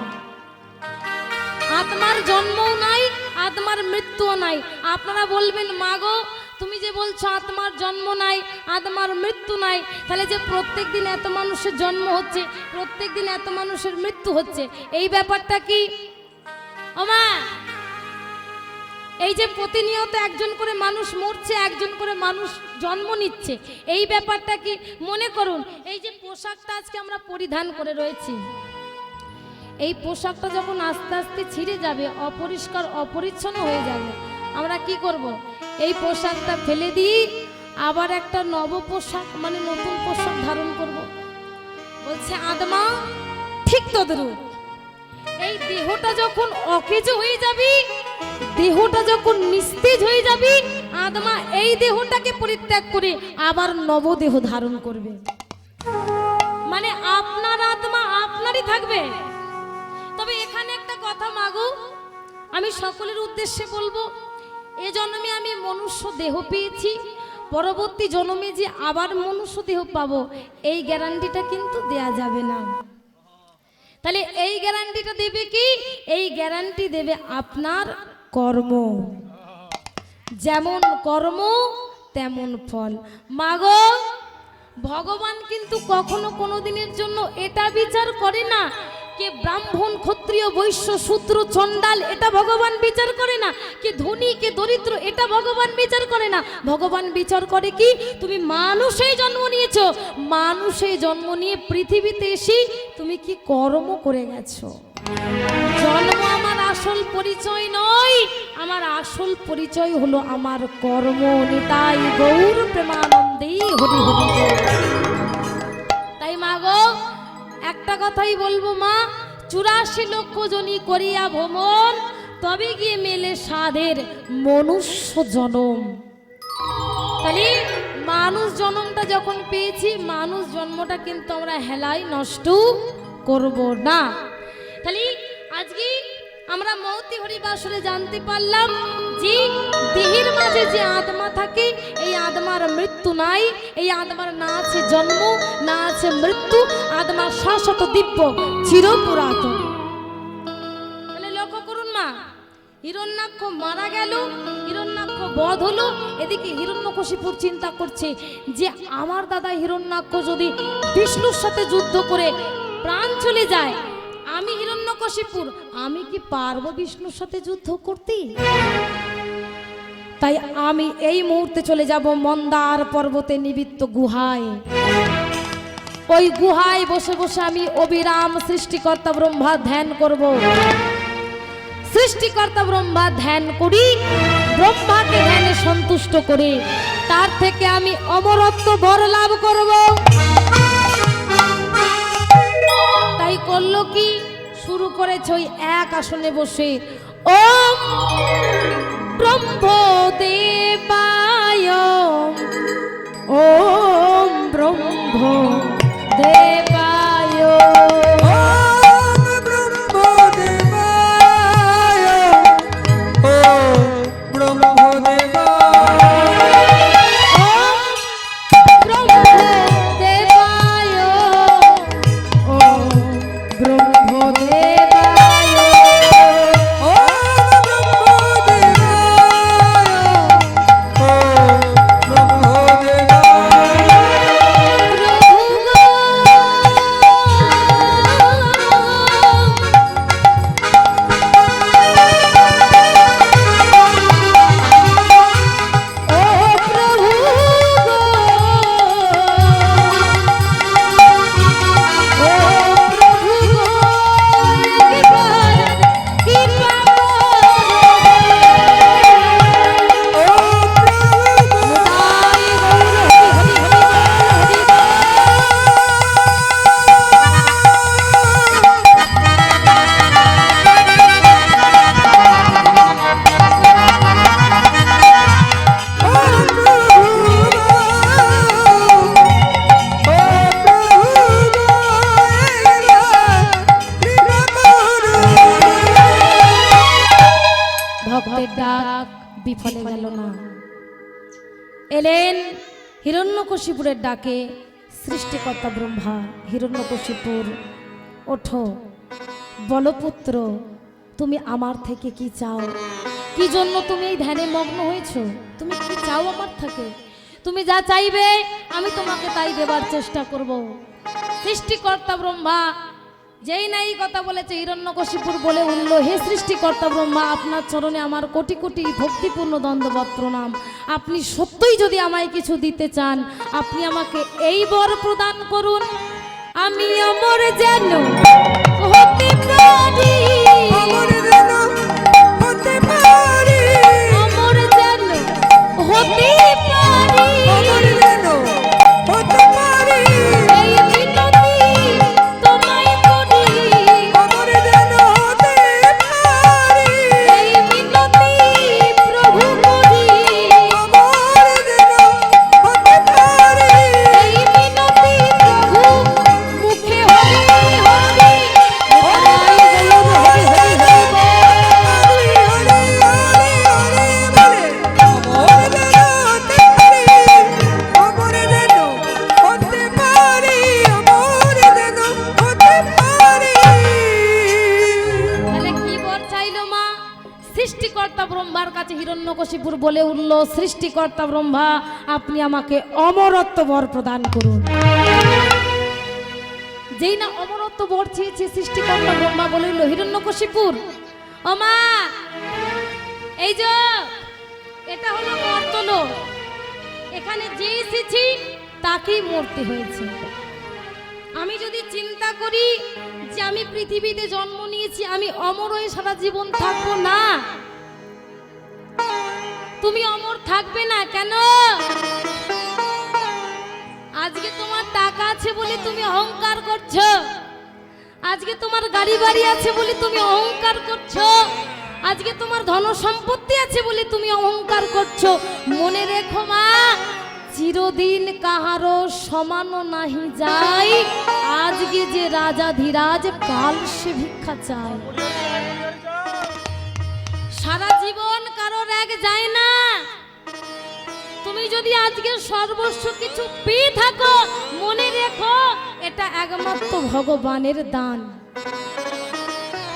A: আত্মার জন্মও নাই, আত্মার মৃত্যুও নাই। আপনারা বলবেন মা গো, তুমি যে বলছো আত্মার জন্ম নাই, আত্মার মৃত্যু নাই, তাহলে যে প্রত্যেক দিন এত মানুষের জন্ম হচ্ছে, প্রত্যেক দিন এত মানুষের মৃত্যু হচ্ছে, এই ব্যাপারটা কি? ও মা, এই যে প্রতিনিয়ত একজন করে মানুষ মরছে, একজন করে মানুষ জন্ম নিচ্ছে, এই ব্যাপারটা কি? মনে করুন, এই যে পোশাকটা আজকে আমরা পরিধান করে রয়েছি, এই পোশাকটা যখন আস্তে আস্তে ছিঁড়ে যাবে, অপরিষ্কার অপরিচ্ছন্ন হয়ে যাবে, আমরা কি করব? এই পোশাকটা ফেলে দিয়ে আবার একটা নব পোশাক, মানে নতুন পোশাক ধারণ করব। বলছে আত্মা ঠিক তদ্রূপ, এই দেহটা যখন অকেজ হয়ে যাবে, দেহটা যখন নিস্তেজ হয়ে যাবে, আত্মা এই দেহটাকে পরিত্যাগ করে আবার নবদেহ ধারণ করবে। মানে আপনার আত্মা আপনারই থাকবে। তবে এখানে একটা কথা মাগো, আমি সকলের উদ্দেশ্যে বলবো, এ জন্মে আমি মনুষ্য দেহ পেয়েছি, পরবর্তী জন্মে যে আবার মনুষ্য দেহ পাবো, এই গ্যারান্টিটা কিন্তু দেয়া যাবে না। তাহলে এই গ্যারান্টিটা দেবে কি? এই গ্যারান্টি দেবে আপনার কর্ম। যেমন কর্ম তেমন ফল। মাগো, ভগবান কিন্তু কখনো কোনো দিনের জন্য এটা বিচার করে না কে ব্রাহ্মণ, ক্ষত্রিয়, বৈশ্য, শূদ্র, চণ্ডাল, এটা ভগবান বিচার করে না। কে ধনী কে দরিদ্র, এটা ভগবান বিচার করে না। ভগবান বিচার করে কি? তুমি মানুষে জন্ম নিয়েছো, মানুষে জন্ম নিয়ে পৃথিবীতে এসে তুমি কি কর্ম করে গেছো। জন্ম আমার আসল পরিচয় নয়, আমার আসল পরিচয় হলো আমার কর্ম। নিতাই গৌর প্রেমানন্দে হরি হরি বল। তাই মা গো, একটা কথাই বলবো মা, 84 লক্ষ জনি করিয়া ভ্রমণ, তবে গিয়ে মেলে সাধের মনুষ্য জনম। তাহলে মানুষ জন্মটা যখন পেয়েছি, মানুষ জন্মটা কিন্তু আমরা হেলাই নষ্ট করব না। তাহলে আজকে আমরা মৌতি হরিবাসরে জানতে পারলাম যে দেহের মাঝে যে আত্মা থাকে, এই আত্মার মৃত্যু নাই, এই আত্মার না আছে জন্ম, না আছে মৃত্যু, আত্মা শাশ্বত দিব্য চিরপুরাতন। তাহলে লক্ষ্য করুন মা, হিরণ্যাক্ষ মারা গেল, হিরণ্যাক্ষ বধ হলো, এদিকে হিরণ্যকশিপুর চিন্তা করছে যে আমার দাদা হিরণ্যাক্ষ যদি বিষ্ণুর সাথে যুদ্ধ করে প্রাণ চলে যায়, আমি হিরণ্যকশিপুর, আমি কি পারবো বিষ্ণুর সাথে যুদ্ধ করতে? তাই আমি এই মুহূর্তে চলে যাব মন্দার পর্বতে নিবিত্ত গুহায়। ওই গুহায় বসে বসে আমি অবিরাম সৃষ্টিকর্তা ব্রহ্মা ধ্যান করব। সৃষ্টিকর্তা ব্রহ্মা ধ্যান করি, ব্রহ্মাকে ধ্যানে সন্তুষ্ট করে তার থেকে আমি অমরত্ব বর লাভ করব। তাই করলো কি, শুরু করেছে ওই এক আসনে বসে ওম ব্রহ্মদেবায়, ওম ব্রহ্মদেবায়,
B: ওম ব্রহ্মদেবায়, ওম ব্রহ্মদেবায়,
A: ওম ব্রহ্মদেবায়, ওম ব্রহ্মদেবায়,
B: ওম ব্রহ্মদেবায়,
A: ভক্তের ডাক বিফলে গেল না। এলেন হিরণ্যকশিপুরের ডাকে সৃষ্টিকর্তা ব্রহ্মা। হিরণ্যকশিপুর, ওঠো, বলো পুত্র, তুমি আমার থেকে কি চাও? কি জন্য তুমি এই ধ্যানে মগ্ন হয়েছো? তুমি কি চাও আমার থেকে? তুমি যা চাইবে আমি তোমাকে তাই দেবার চেষ্টা করব। সৃষ্টিকর্তা ব্রহ্মা যেই না এই কথা বলেছে, হিরণ্যকশিপুর বলে উঠল, হে সৃষ্টিকর্তা ব্রহ্মা, আপনার চরণে আমার কোটি কোটি ভক্তিপূর্ণ দণ্ডবত প্রণাম। আপনি সত্যই যদি আমায় কিছু দিতে চান, আপনি আমাকে এই বর প্রদান করুন, আমি অমর যেন হতে পারি,
B: অমর যেন হতে পারি,
A: অমর যেন হতে পারি,
B: অমর যেন হতে পারি,
A: এই মিনতি তোমায় করি,
B: অমর যেন হতে পারি,
A: এই মিনতি প্রভু করি,
B: অমর যেন হতে পারি,
A: এই মিনতি প্রভু মুখে হরি হরি, হরি হরি হরি তাহলে কি বর চাইলো মা? সৃষ্টিকর্তা ব্রহ্মার কাছে হিরণ্যকশিপুর বলে উঠল, সৃষ্টিকর্তা ব্রহ্মা, আপনি আমাকে অমরত্ব বর প্রদান করুন। যেই না অমরত্ব বর চেয়েছে, সৃষ্টিকর্তা ব্রহ্মা বলে উঠল, হিরণ্যকশিপুর, ও মা, এই যে এটা হলো মর্তলোক, এখানে যে এসেছি তাকেই মরতে হয়েছে। আমি যদি চিন্তা করি যে আমি পৃথিবীতে জন্ম নিয়েছি, আমি অমর হয়ে সারা জীবন থাকবো না, তুমি অমর থাকবে না কেন? আজকে তোমার টাকা আছে বলে তুমি অহংকার করছো, আজকে তোমার গাড়ি বাড়ি আছে বলে তুমি অহংকার করছো, আজকে তোমার ধন সম্পত্তি আছে বলে তুমি অহংকার করছো। মনে রেখো মা, চিরদিন কাহারো সমানো নাহি যায়, আজকে যে রাজা ধীরাজ কাল সে ভিক্ষা চায়। সারা জীবন কারোর এক যায় না। তুমি যদি আজকে সর্বস্ব কিছু পেয়ে থাকো, মনে রেখো এটা একমাত্র ভগবানের দান।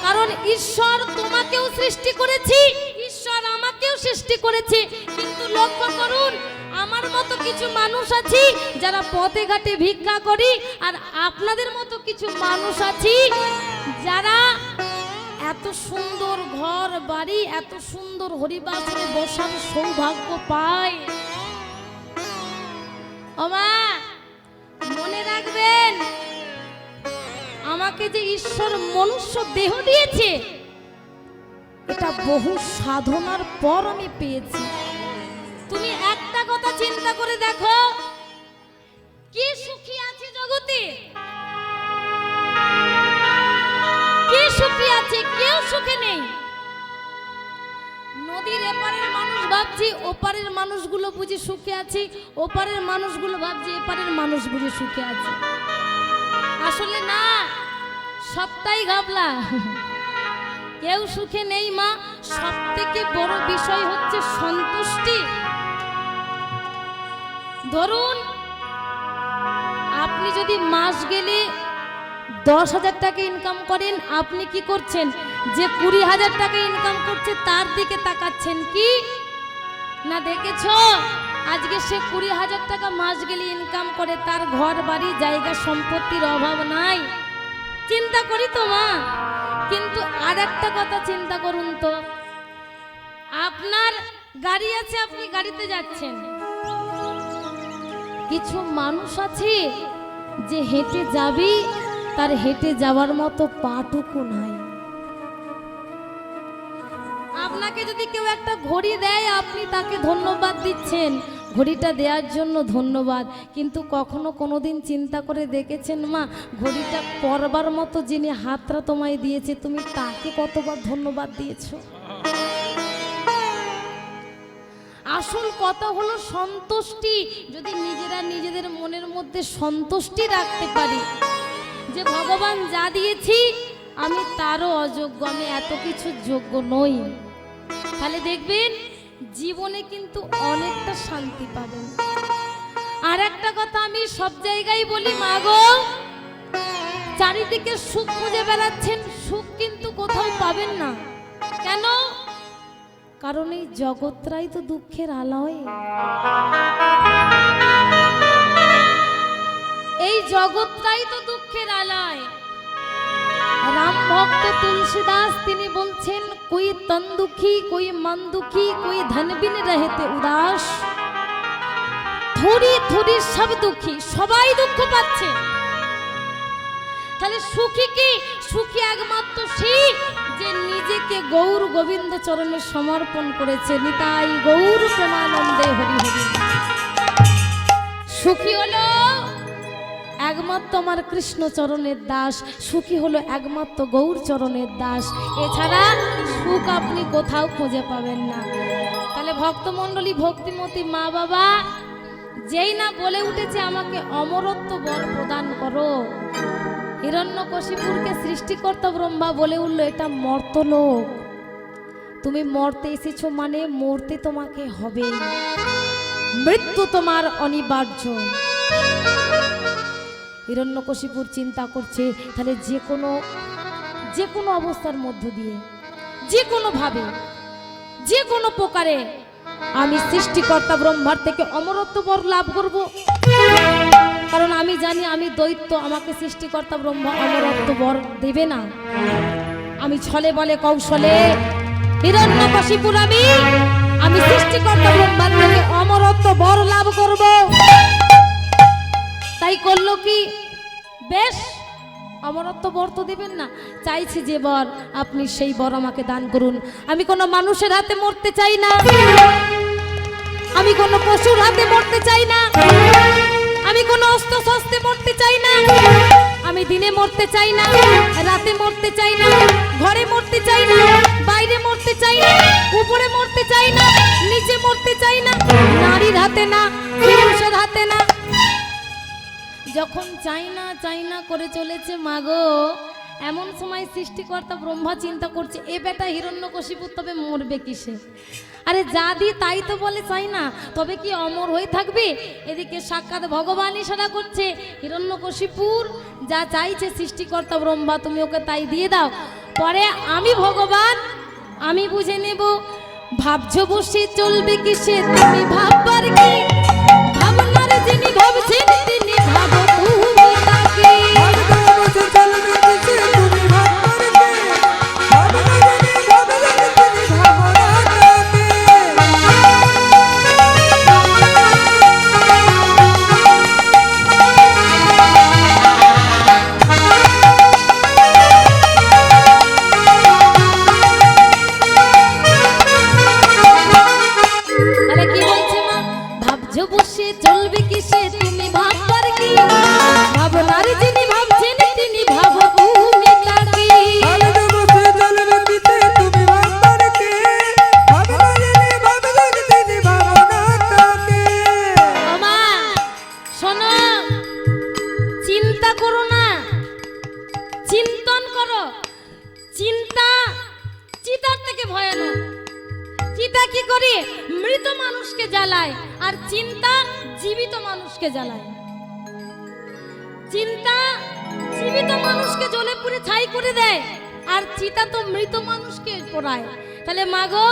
A: কারণ ঈশ্বর তোমাকেও সৃষ্টি করেছি, ঈশ্বর আমাকেও সৃষ্টি করেছে। কিন্তু লক্ষ্য করুন, আমার মতো কিছু মানুষ আছি যারা পথে ঘাটে ভিক্ষা করি, আর আপনাদের মতো কিছু মানুষ আছি যারা এত সুন্দর ঘর বাড়ি, এত সুন্দর হরিবাসরে বসার সৌভাগ্য পায়। ও মা, মনে রাখবেন, আমাকে যে ঈশ্বর মনুষ্য দেহ দিয়েছে, এটা বহু সাধনার পর আমি পেয়েছি। তুমি একটা কথা চিন্তা করে দেখো, কে সুখী আছে জগতে? কে সুখী আছে? কেউ সুখে নেই। নদীর এপারের মানুষ ভাবছি ওপারের মানুষগুলো বুঝি সুখে আছে, ওপারের মানুষগুলো ভাবছি এপারের মানুষ বুঝি সুখে আছে। আসলে না, সবটাই ঘাবলা, কেউ সুখে নেই মা। সব থেকে বড় বিষয় হচ্ছে সন্তুষ্টি। ধরুন, আপনি যদি মাস গেলে 10,000 টাকা ইনকাম করেন, আপনি কি করছেন? যে 20,000 টাকা ইনকাম করছে তার দিকে তাকাচ্ছেন কি না? দেখেছো, আজকে সে 20,000 টাকা মাস গেলে ইনকাম করে, তার ঘর বাড়ি জায়গা সম্পত্তির অভাব নাই। চিন্তা করি তো মা। কিন্তু আর একটা কথা চিন্তা করুন তো, আপনার গাড়ি আছে, আপনি গাড়িতে যাচ্ছেন। কিছু মানুষ আছে যে হেঁটে যাবি, তার হেঁটে যাওয়ার মতো পাটুকু নাই। আপনাকে যদি কেউ একটা ঘড়ি দেয়, আপনি তাকে ধন্যবাদ দিচ্ছেন, ঘড়িটা দেওয়ার জন্য ধন্যবাদ। কিন্তু কখনো কোনোদিন চিন্তা করে দেখেছেন মা, ঘড়িটা পরবার মতো যিনি হাতটা তোমায় দিয়েছে, তুমি তাকে কতবার ধন্যবাদ দিয়েছো? আসল কথা হলো সন্তুষ্টি। যদি নিজেরা নিজেদের মনের মধ্যে সন্তুষ্টি রাখতে পারি যে ভগবান যা দিয়েছি আমি তারও অযোগ্য, আমি এত কিছু যোগ্য নই, তাহলে দেখবেন জীবনে কিন্তু অনেকটা শান্তি পাবেন। আর একটা কথা আমি সব জায়গায় বলি, মা গো, চারিদিকে সুখ খুঁজে বেড়াচ্ছেন, সুখ কিন্তু কোথাও পাবেন না। কেন? কারণ এই জগৎটাই তো দুঃখের আলয়। এই জগৎটাই তো দুঃখের আলয়। রাম ভক্ত তুলসীদাস তিনি বলছেন, কোই তন দুঃখী, কোই মন দুঃখী, কোই ধন বিন রহেতে উদাস, থোড়ি থোড়ি সব দুঃখী, সবাই দুঃখ পাচ্ছে। তাহলে সুখী কি? সুখী একমাত্র সেই যে নিজেকে গৌর গোবিন্দ চরণে সমর্পণ করেছে। নিতাই গৌর প্রেমানন্দে হরি হরি। সুখী হলো একমাত্র আমার কৃষ্ণ চরণের দাস, সুখী হলো একমাত্র গৌর চরণের দাস। এছাড়া সুখ আপনি কোথাও খুঁজে পাবেন না। তাহলে ভক্তমণ্ডলী, ভক্তিমতী মা বাবা যেই না বলে উঠেছে আমাকে অমরত্ব বর প্রদান করো, হিরণ্যকশিপুরকে সৃষ্টিকর্তা ব্রহ্মা বলে উঠল, এটা মর্তলোক, তুমি মরতে এসেছো মানে মরতে তোমাকে হবে, মৃত্যু তোমার অনিবার্য। হিরণ্যকশিপুর চিন্তা করছে, তাহলে যে কোনো অবস্থার মধ্য দিয়ে, যে কোনো ভাবে, যে কোনো প্রকারে আমি সৃষ্টিকর্তা ব্রহ্মার থেকে অমরত্ব বর লাভ করব। কারণ আমি জানি আমি দৈত্য, আমাকে সৃষ্টিকর্তা ব্রহ্মা অমরত্ব বর দেবে না। আমি ছলে বলে কৌশলে হিরণ্যকশিপুর আমি সৃষ্টিকর্তা ব্রহ্মার থেকে অমরত্ব বর লাভ করব। তাই করলো কি, বেশ, অমরত্ব বর তো দেবেন না, চাইছি যে বর, আপনি সেই বর আমাকে দান করুন। আমি কোনো মানুষের হাতে মরতে চাই না, আমি কোনো পশুর হাতে মরতে চাই না, আমি কোনো অস্ত্র শস্ত্রে মরতে চাই না, আমি দিনে মরতে চাই না, রাতে মরতে চাই না, ঘরে মরতে চাই না, বাইরে মরতে চাই না, উপরে মরতে চাই না, নিচে মরতে চাই না, নারীর হাতে না, পুরুষের হাতে না। যখন চাই না করে চলেছে মাগো, এমন সময় সৃষ্টিকর্তা ব্রহ্মা চিন্তা করছে এ বেটা হিরণ্যকশিপু তবে মরবে কিসে? আরে যা দি তাই তো বলে চাই না, তবে কি অমর হয়ে থাকবে? এদিকে সাক্ষাৎ ভগবান ইশারা করছে হিরণ্যকশিপুর যা চাইছে সৃষ্টিকর্তা ব্রহ্মা তুমি ওকে তাই দিয়ে দাও, পরে আমি ভগবান আমি বুঝে নেব। ভাবছো বসে চলবে কিসে তুমি ভাববার কি, ভাবনার যিনি ভাবছেন তিনি ভাবো তুমি তাকে।
B: ভাবনা বসে চলবে কিসে তুমি ভাববার কে, ভাবনা যিনি ভাবছেন তিনি ভাবনা তাকে।
A: আরে কি বলছে মা? ভাবছো বসে চলবে কিসে তুমি ভাববার কি, ভাবনার যিনি ভাবছেন তিনি ভাবো তুমি তাকে।
B: ভাবনা বসে চলবে কিসে তুমি ভাববার কে, ভাবনা যিনি ভাবছেন তিনি ভাবনা তাকে।
A: ও মা শোনো, চিন্তা করো না, চিন্তন করো। চিন্তা চিতার থেকে ভয়ানক। চিতা কি করে? মৃত মানুষকে জ্বালায়, আর চিন্তা জীবিত মানুষকে জ্বালায়। চিন্তা জীবিত মানুষকে জ্বলে পুড়ে ছাই করে দেয়, আর চিতা তো মৃত মানুষকে পোড়ায়। তাহলে মাগো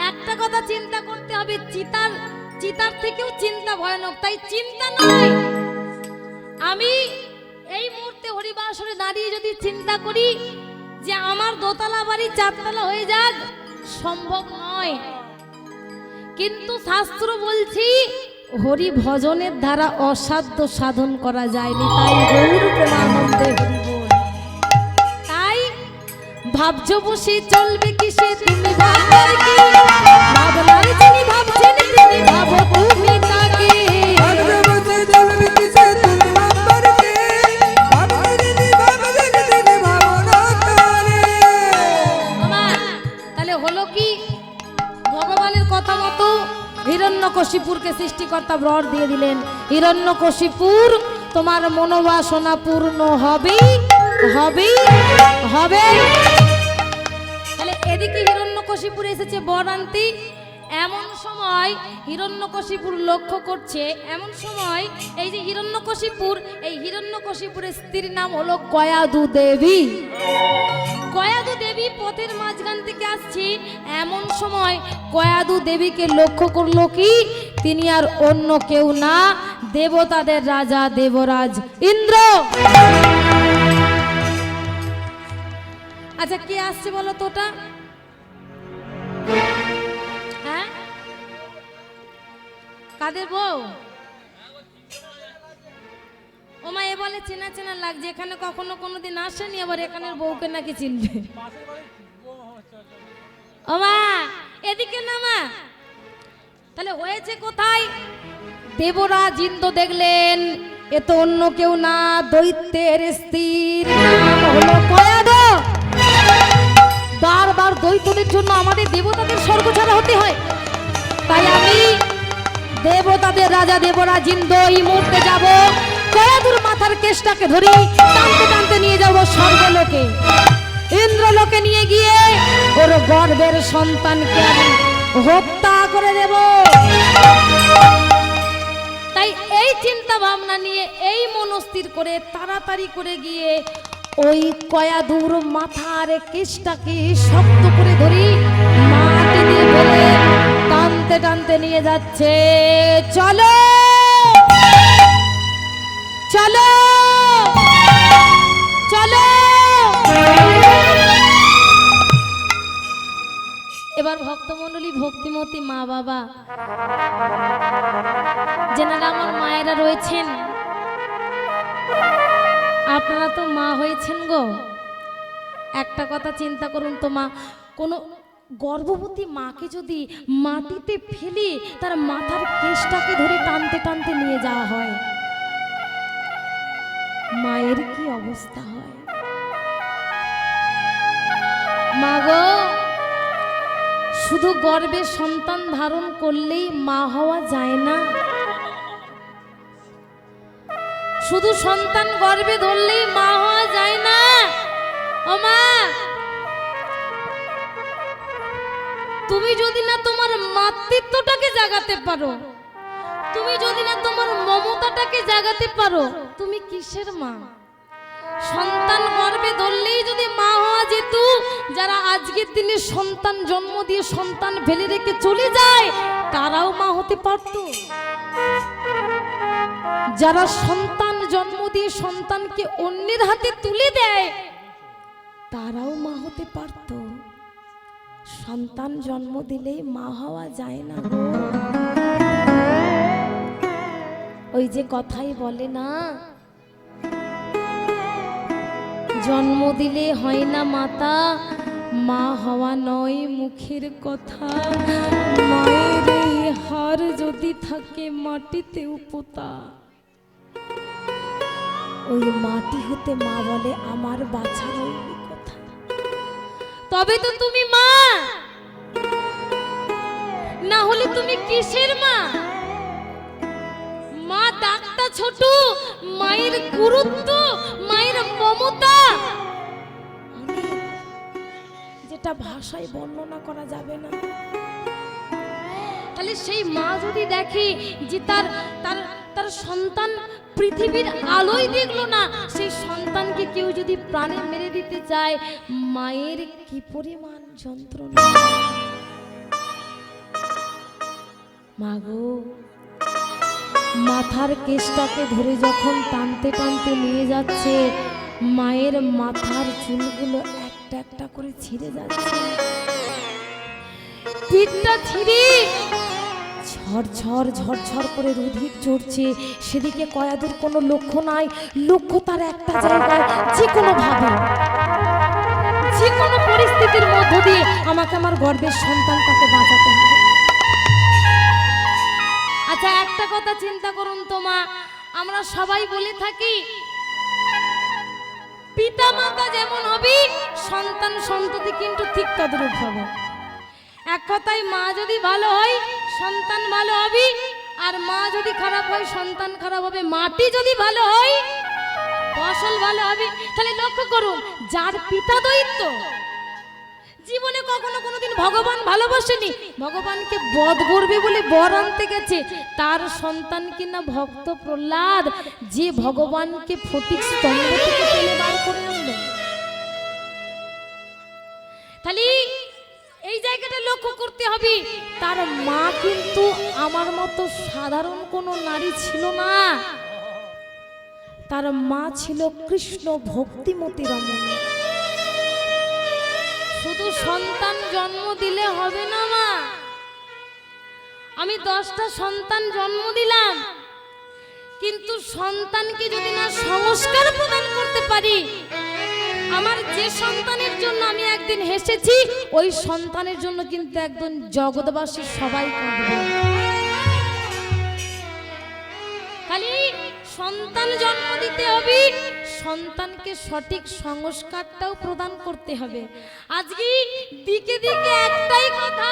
A: একটা কথা চিন্তা করতে হবে, চিতার থেকেও চিন্তা ভয়ানক। তাই চিন্তা নয়, আমি এই মুহূর্তে হরিবাসরে দাঁড়িয়ে যদি চিন্তা করি যে আমার দোতলা বাড়ি চারতলা হয়ে যাক, সম্ভব নয়। কিন্তু শাস্ত্র বলছি হরি ভজনের দ্বারা অসাধ্য সাধন করা যায়নি। তাই গৌর প্রেমানন্দে হরি বল। তাই ভাবছো বসে চলবে কিসে তুমি ভাববার কি, ভাবনার যিনি ভাবছেন তিনি ভাবো তুমি তাকে।
B: ভাবনা বসে চলবে কিসে তুমি ভাববার কে, ভাবনা যিনি ভাবছেন তিনি ভাবনা তাকে।
A: বাবা, তাহলে হলো কি? ভগবানের কথা মতো হিরণ্যকশিপুরকে সৃষ্টিকর্তা বর দিয়ে দিলেন। হিরণ্যকশিপুর তোমার মনোবাসনা পূর্ণ হবেই হবেই হবে। তাহলে এদিকে হিরণ্যকশিপুর এসেছে বর আনতে। এমন সময় হিরণ্যকশিপুর লক্ষ্য করছে, এমন সময় এই যে হিরণ্যকশিপুর, এই হিরণ্যকশিপুরের স্ত্রীর নাম হলো কয়াদু দেবী। কয়াদু দেবী পথের মাঝখান থেকে আসছে। এমন সময় কয়াদু দেবীকে লক্ষ্য করলো কি? তিনি আর অন্য কেউ না, দেবতাদের রাজা দেবরাজ ইন্দ্র। আচ্ছা কে আসছে বলো তো ওটা? হ্যাঁ, কাদের বউ? ওমা এ বলে চেনা চেনা লাগছে, এখানে কখনো কোনোদিন আসেনি, আবার এখানের বউকে নাকি চিনবে। ওমা এদিকে না মা। তাহলে হয়েছে কোথায়? দেবরাজ ইন্দ্র দেখলেন এ তো অন্য কেউ না, দৈত্যের স্ত্রীর নাম হলো কয়াদু। বারবার দৈত্যদের জন্য আমাদের দেবতাদের স্বর্গ ছাড়া হতে হয়। তাই আমি দেবতাদের রাজা দেবরাজ ইন্দ্র এই মুহূর্তে যাব, কয়াদুর মাথার কেশটাকে ধরি টানতে টানতে নিয়ে যাব স্বর্গলোকে। ইন্দ্রলোকে নিয়ে গিয়ে ওর গর্ভের সন্তানকে আমি হত্যা করে দেব। তাই এই চিন্তা ভাবনা নিয়ে, এই মনস্থির করে তাড়াতাড়ি করে গিয়ে ওই কয়াদুর মাথার কেশটাকে শক্ত করে ধরি, মাটি দিয়ে ফেলে টানতে টানতে নিয়ে যাচ্ছে। চলো চলো চলো। এবার ভক্তমণ্ডলী, ভক্তিমতী মা বাবা যেনারা আমার মায়েরা রয়েছেন, আপনারা তো মা হয়েছেন গো, একটা কথা চিন্তা করুন তো মা, কোনো গর্ভবতী মাকে যদি মাটিতে ফেলে তার মাথার কেশটাকে ধরে টানতে টানতে নিয়ে যাওয়া হয়, মায়ের কি অবস্থা হয়? মা গো, শুধু গর্ভে সন্তান ধারণ করলেই মা হওয়া যায় না, শুধু সন্তান গর্ভে ধরলেই মা হওয়া যায় না। ও মা, তুমি যদি না তোমার মাতৃত্বটাকে জাগাতে পারো, তুমি যদি না তোমার মমতাটাকে জাগাতে পারো, তুমি কিসের মা? সন্তান গর্ভে ধরলেই যদি মা হওয়া যেত, যারা আজকের দিনে সন্তান জন্ম দিয়ে সন্তান ফেলে রেখে চলে যায় তারাও মা হতে পারত। যারা সন্তান জন্ম দিয়ে সন্তানকে অন্যের হাতে তুলে দেয় তারাও মা হতে পারত। সন্তান জন্ম দিলেই মা হওয়া যায় না গো। ওই যে কথাই বলে না, জন্ম দিলে হয় না মাতা, মা হওয়া নয় মুখের কথা, মায়ের এই হার যদি থাকে মাটিতেও পোতা। ওই মাটি হতে মা বলে আমার বাছা রইল কথা। তবে তো তুমি মা, না হলে তুমি কিসের মা? মা ডাকটা ছোট, মায়ের গুরুত্ব, মায়ের মমতা যেটা ভাষায় বর্ণনা করা যাবে না। তাহলে সেই মা যদি দেখে যে তার তার তার সন্তান পৃথিবীর আলোয় দেখলো না, সেই সন্তানকে কেউ যদি প্রাণে মেরে দিতে চায়, মায়ের কি পরিমাণ যন্ত্রণা। মাগো, মাথার কেশটাকে ধরে যখন টানতে টানতে নিয়ে যাচ্ছে, মায়ের মাথার চুলগুলো একটা একটা করে ছিঁড়ে যাচ্ছে, পিঠটা ছিঁড়ে ঝরঝর ঝরঝর করে রুধির ঝরছে। সেদিকে কয়াদুর কোনো লক্ষ্য নাই, লক্ষ্য তার একটা জায়গায়, যে কোনো ভাবে যে কোনো পরিস্থিতির মধ্য দিয়ে আমাকে আমার গর্ভের সন্তানটাকে বাঁচাতে হবে। আচ্ছা, একটা কথা চিন্তা করুন তো মা, আমরা সবাই বলে থাকি পিতা মাতা যেমন হবে সন্তান সন্ততি কিন্তু ঠিক তদ্রূপ হবে। এক কথায় মা যদি ভালো হয় সন্তান ভালো হবে, আর মা যদি খারাপ হয় সন্তান খারাপ হবে। মাটি যদি ভালো হয় ফসল ভালো হবে। তাহলে লক্ষ্য করুন, যার পিতা দৈত্য, জীবনে কখনো কোনোদিন ভগবান ভালোবাসেনি, ভগবানকে বধ করবে বলে বর আনতে গেছে, তার সন্তান কিনা ভক্ত প্রহ্লাদ, যে ভগবানকে ফটিক স্তম্ভ থেকে টেনে বার করে আনলো। তাহলে এই জায়গাটা লক্ষ্য করতে হবে, তার মা কিন্তু আমার মতো সাধারণ কোনো নারী ছিল না, তার মা ছিল কৃষ্ণ ভক্তিমতী রমণী। শুধু সন্তান জন্ম দিলে হবে না মা, আমি 10টা সন্তান জন্ম দিলাম, কিন্তু সন্তানকে যদি না সংস্কার প্রদান করতে পারি, আমার যে সন্তানের জন্য আমি একদিন হেসেছি, ওই সন্তানের জন্য কিন্তু একদিন জগৎবাসী সবাই কাঁদবে। খালি সন্তান জন্ম দিতে হবে, সন্তানকে সঠিক সংস্কারটাও প্রদান করতে হবে। আজকে দিকে দিকে একটাই কথা,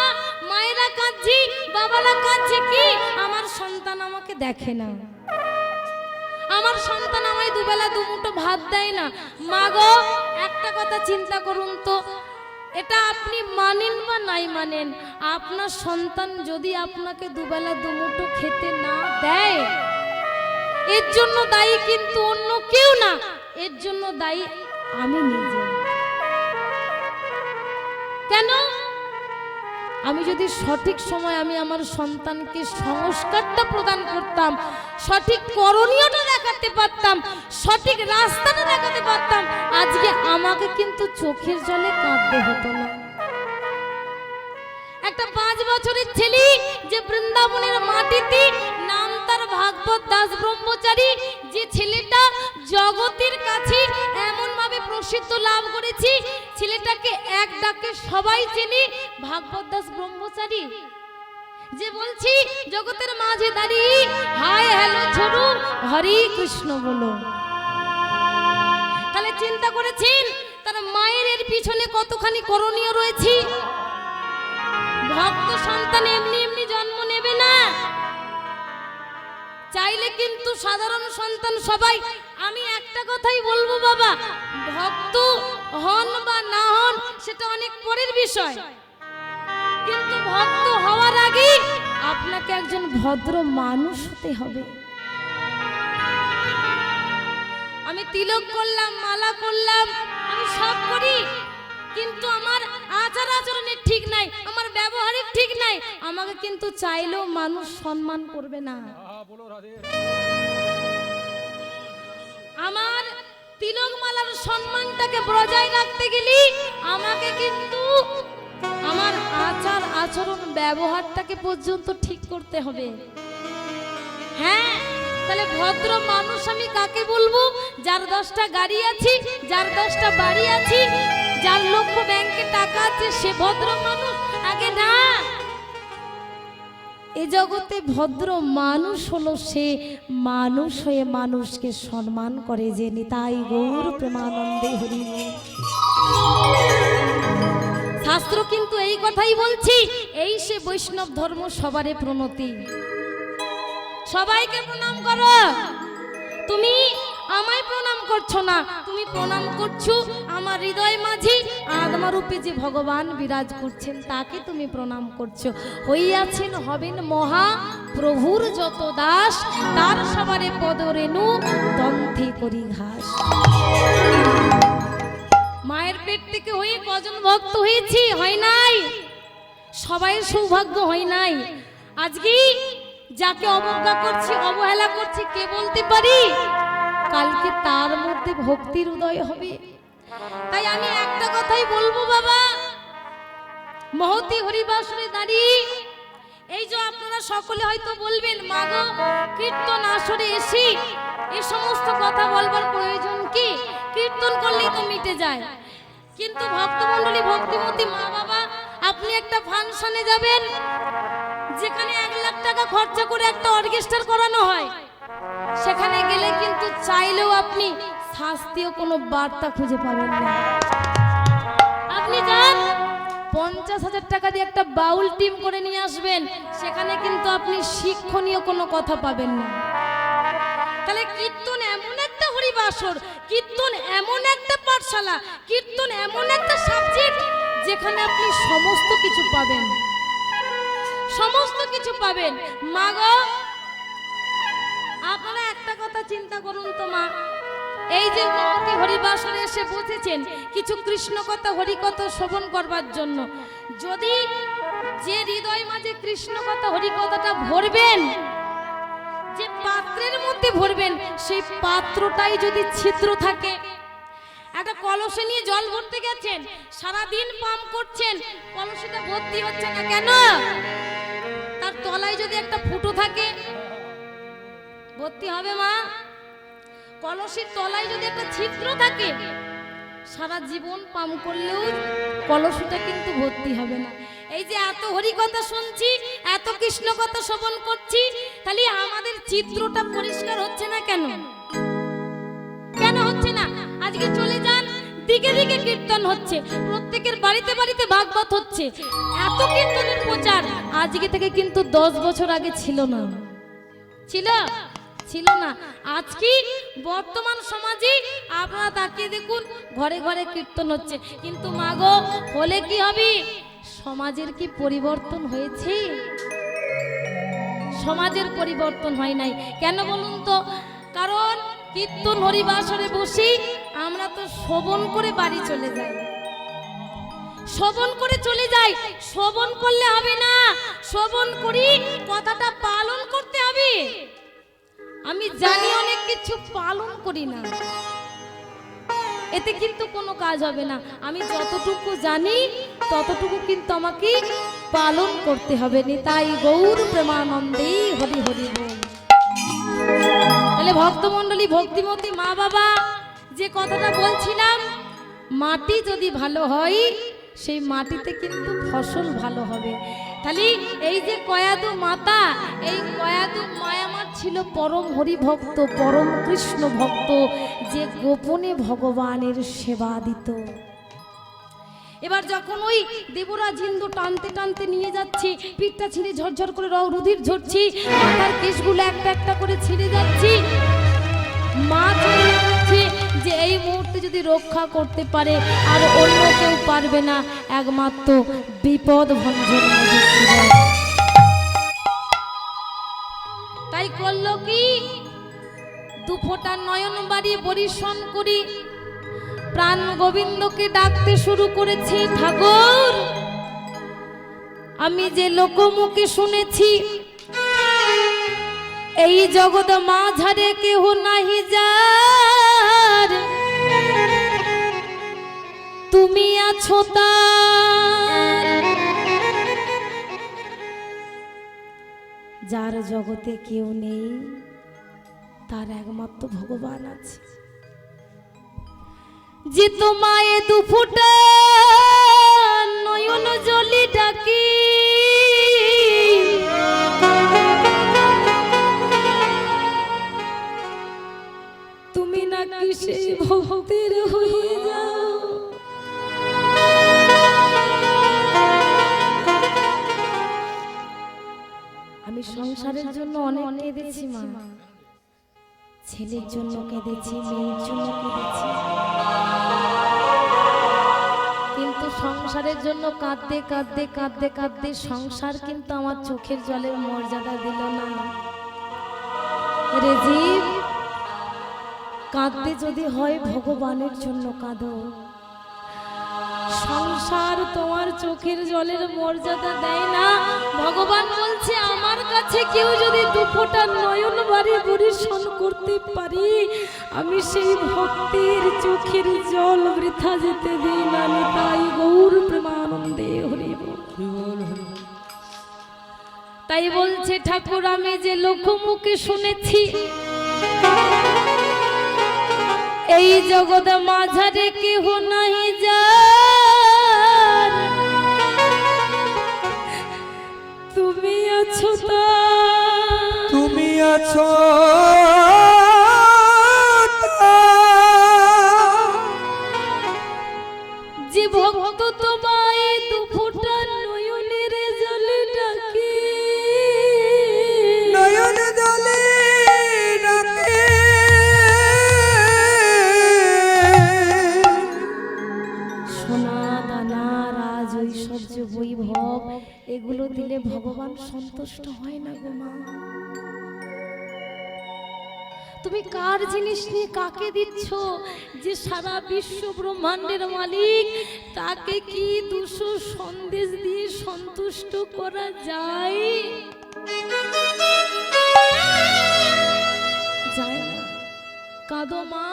A: মায়েরা কাঁদছে, বাবারা কাঁদছে, কি আমার সন্তান আমাকে দেখে না, আমার সন্তান আমায় দুবেলা দুমুঠো ভাত দেয় না। মা গো, একটা কথা চিন্তা করুন তো, এটা আপনি মানেন বা নাই মানেন, আপনার সন্তান যদি আপনাকে দুবেলা দুমুঠো খেতে না দেয়, এর জন্য দায়ী কিন্তু অন্য কেউ না, এর জন্য দায়ী আমি নিজে। কেন? আমি যদি সঠিক সময় আমি আমার সন্তানকে সংস্কারটা প্রদান করতাম, সঠিক করণীয়টা দেখাতে পারতাম, সঠিক রাস্তাটা দেখাতে পারতাম, আজকে আমাকে কিন্তু চোখের জলে কাঁদতে হতো না। একটা 5 বছরের ছেলে যে বৃন্দাবনের মাটিতে নাম তার ভাগবত দাস ব্রহ্মচারী, যে ছেলেটা জগতের কাছে এমন ভাবে প্রসিদ্ধ লাভ করেছি, ছেলেটাকে এক ডাকে সবাই চেনে, ভাগবত দাস ব্রহ্মচারী, যে বলছি জগতের মাঝে দাঁড়িয়ে হাই হ্যালো ছোড়ু হরে কৃষ্ণ বলো। তাহলে চিন্তা করেছেন তার মায়ের এর পিছনে কতখানি করণীয় রয়েছে। ভক্ত সন্তান এমনি এমনি জন্ম নেবে না, চাইলে কিন্তু সাধারণ সন্তান সবাই, আমি একটা কথাই বলবো বাবা, ভক্ত হন বা না হন সেটা অনেক পরের বিষয়, কিন্তু ভক্ত হওয়ার আগে আপনাকে একজন ভদ্র মানুষ হতে হবে। আমি তিলক করলাম, মালা করলাম, আমি সব করি, কিন্তু আমার আচার আচরণের ঠিক নাই, আমার ব্যবহারিক ঠিক নাই, আমাকে কিন্তু চাইলেও মানুষ সম্মান করবে না। আমার তিলক মালার সম্মানটাকে বজায় রাখতে গেলে আমাকে কিন্তু আমার আচার আচরণ ব্যবহারটাকে পর্যন্ত ঠিক করতে হবে। হ্যাঁ, তাহলে ভদ্র মানুষ আমি কাকে বলবো? যার 10টা গাড়ি আছে, যার 10টা বাড়ি আছে, যার লক্ষ ব্যাংকে টাকা আছে, সে ভদ্র মানুষ আগে না। এ জগতে ভদ্র মানুষ হলো সে মানুষ হয়ে মানুষকে সম্মান করে, যে নিতাই গৌর প্রেমানন্দে হরি। শাস্ত্র কিন্তু এই কথাই বলছি, এই সে বৈষ্ণব ধর্ম, সবারে প্রণতি, সবাইকে প্রণাম করো। তুমি আমায় প্রণাম করছো না, তুমি প্রণাম করছো আমার হৃদয় মাঝে আত্মারূপে যে ভগবান বিরাজ করছেন, তাকে তুমি প্রণাম করছো। হইয়াছেন হবেন মহা প্রভুর যত দাস, তার সবারে পদরেণু দন্থে করি ঘাস। মায়ের পেট থেকে হয়ে কজন ভক্ত হয়েছি? হয় নাই, সবাই সৌভাগ্য হয় নাই। আজকে যাকে অবজ্ঞা করছি, অবহেলা করছি, কে বলতে পারি কালকে তার মধ্যে ভক্তির উদয় হবে। তাই আমি একটা কথাই বলবো বাবা, মহতি হরিবাসরে দাঁড়িয়ে এই যে আপনারা সকলে হয়তো বলবেন, মাগো কীর্তন আসরে এসি এই সমস্ত কথা বলবার প্রয়োজন কি? কীর্তন করলেই তো মিটে যায়। কিন্তু ভক্তমণ্ডলী, ভক্তিমতী মা বাবা, আপনি একটা ফাংশনে যাবেন যেখানে 1 লাখ টাকা খরচা করে একটা অর্কেস্ট্রা করানো হয়, সেখানে গেলে কিন্তু চাইলেও আপনি শাস্ত্রীয় কোনো বার্তা খুঁজে পাবেন না। আপনি যান 50,000 টাকা দিয়ে একটা বাউল টিম করে নিয়ে আসবেন, সেখানে কিন্তু আপনি শিক্ষণীয় কোনো কথা পাবেন না। তাহলে কীর্তন এমন একটা হরিবাসর, কীর্তন এমন একটা পাঠশালা, কীর্তন এমন একটা সাবজেক্ট যেখানে আপনি সমস্ত কিছু পাবেন, সমস্ত কিছু পাবেন। মা গো, আপনারা একটা কথা চিন্তা করুন তো মা, এই যে মহতি হরিবাসরে এসে বসেছেন কিছু কৃষ্ণ কথা, হরি কথা শ্রবণ করবার জন্য, যদি যে হৃদয় মাঝে কৃষ্ণ কথা, হরি কথাটা ভরবেন, যে পাত্রের মধ্যে ভরবেন, সেই পাত্রটাই যদি ছিদ্র থাকে, একটা কলসে নিয়ে জল ভরতে গেছেন, সারাদিন পাম্প করছেন, কলসিটা ভর্তি হচ্ছে না কেন? তার তলায় যদি একটা ফুটো থাকে, ভর্তি হবে মা? কলসির তলায় যদি একটা ছিদ্র থাকে, সারা জীবন পাম্প করলেও কলসিটা কিন্তু ভর্তি হবে না। এই যে এত হরি কথা শুনছি, এত কৃষ্ণ কথা শ্রবণ করছি, তাহলে আমাদের চিত্রটা পরিষ্কার হচ্ছে না কেন? কেন হচ্ছে না? আজকে চলে যান, দিকে দিকে কীর্তন হচ্ছে, প্রত্যেকের বাড়িতে বাড়িতে ভাগবত হচ্ছে, এত কীর্তনের প্রচার আজকে থেকে কিন্তু 10 বছর আগে ছিল না। ছিল না। আজকে বর্তমান সমাজে আপনারা তাকিয়ে দেখুন, ঘরে ঘরে কীর্তন হচ্ছে, কিন্তু মাগো হলে কি হবে? সমাজের কি পরিবর্তন হয়েছে? সমাজের পরিবর্তন হয় নাই। কেন বলুন তো? কারণ কীর্তন হরিবাসরে বসি আমরা তো শ্রবণ করে বাড়ি চলে যাই, শ্রবণ করে চলে যাই। শ্রবণ করলে হবে না, শ্রবণ করি কথাটা পালন করতে হবে। আমি জানি অনেক কিছু, পালন করি না, এতে কিন্তু কোনো কাজ হবে না। আমি যতটুকু জানি ততটুকু কিন্তু আমাকে পালন করতে হবে। নিতাই গৌর প্রেমানন্দে হরি হরি বল। তাহলে ভক্তমণ্ডলী ভক্তিমতী মা বাবা যে কথাটা বলছিলাম, মাটি যদি ভালো হয় সেই মাটিতে কিন্তু ফসল ভালো হবে। তাহলে এই যে কয়াদু মাতা, এই কয়াদু মায়ামার ছিল পরম হরি ভক্ত, পরম কৃষ্ণ ভক্ত, যে গোপনে ভগবানের সেবা দিত। এবার যখন ওই দেবরাজ ইন্দ্র টানতে টানতে নিয়ে যাচ্ছে, পিঠটা ছিঁড়ে ঝরঝর করে রুধির ঝরছি, মাথার কেশগুলো একটা একটা করে ছিঁড়ে যাচ্ছি, মা চলে যাচ্ছে যে এই মুহূর্তে যদি রক্ষা করতে পারে আর অন্য কেউ পারবে না, একমাত্র বিপদ ভঞ্জন যুধিষ্ঠির। তাই করলো কি, দুফোঁটা নয়ন বাড়ি পরিশ্রম করি প্রাণ গোবিন্দকে ডাকতে শুরু করেছি, ঠাকুর আমি যে লোকমুখে শুনেছি এই জগৎ মাঝারে কেহ নাহি যার, তুমি আছো তার। যার জগতে কেউ নেই তার একমাত্র ভগবান আছে। যে তোমায় দুফোঁটা নয়ন জলি ডাকি, তুমি নাকি সেই ভক্তের হয়ে যাও। আমি সংসারের জন্য অনেক কেঁদেছি মা, ছেলের জন্য কেঁদেছি, মেয়ের জন্য কেঁদেছি, কিন্তু সংসারের জন্য কাঁদতে কাঁদতে কাঁদতে কাঁদতে সংসার কিন্তু আমার চোখের জলের মর্যাদা দিল না রে জীব। কাঁদতে যদি হয় ভগবানের জন্য কাঁদো, সংসার তোমার চোখের জলের মর্যাদা দেয় না। ভগবান বলছে আমার কাছে কেউ যদি দুফোঁটা নয়ন বাড়ি পরিশোধ করতে পারি, আমি সেই ভক্তির চোখের জল বৃথা যেতে দিই না। তাই গৌর প্রেমানন্দে হরি বল। তাই বলছে ঠাকুর আমি যে লোকমুখে শুনেছি এই জগৎ মাঝারে কেহ নাহি যার, তুমি আছো তার,
B: তুমি আছো
A: যে ভক্ত তোমায় দুফোঁটা নয়নের জলে ডাকে,
B: নয়ন জলে ডাকে,
A: সোনা দানা রাজ ঐশ্বর্য বৈভব এগুলো দিলে ভগবান সন্তুষ্ট হয় না গো মা। তুমি কার জিনিস নিয়ে কাকে দিচ্ছ? যে সারা বিশ্ব ব্রহ্মাণ্ডের মালিক, তাকে কি দুশো সন্দেশ দিয়ে সন্তুষ্ট করা যায়? যায় না। কাঁদো মা,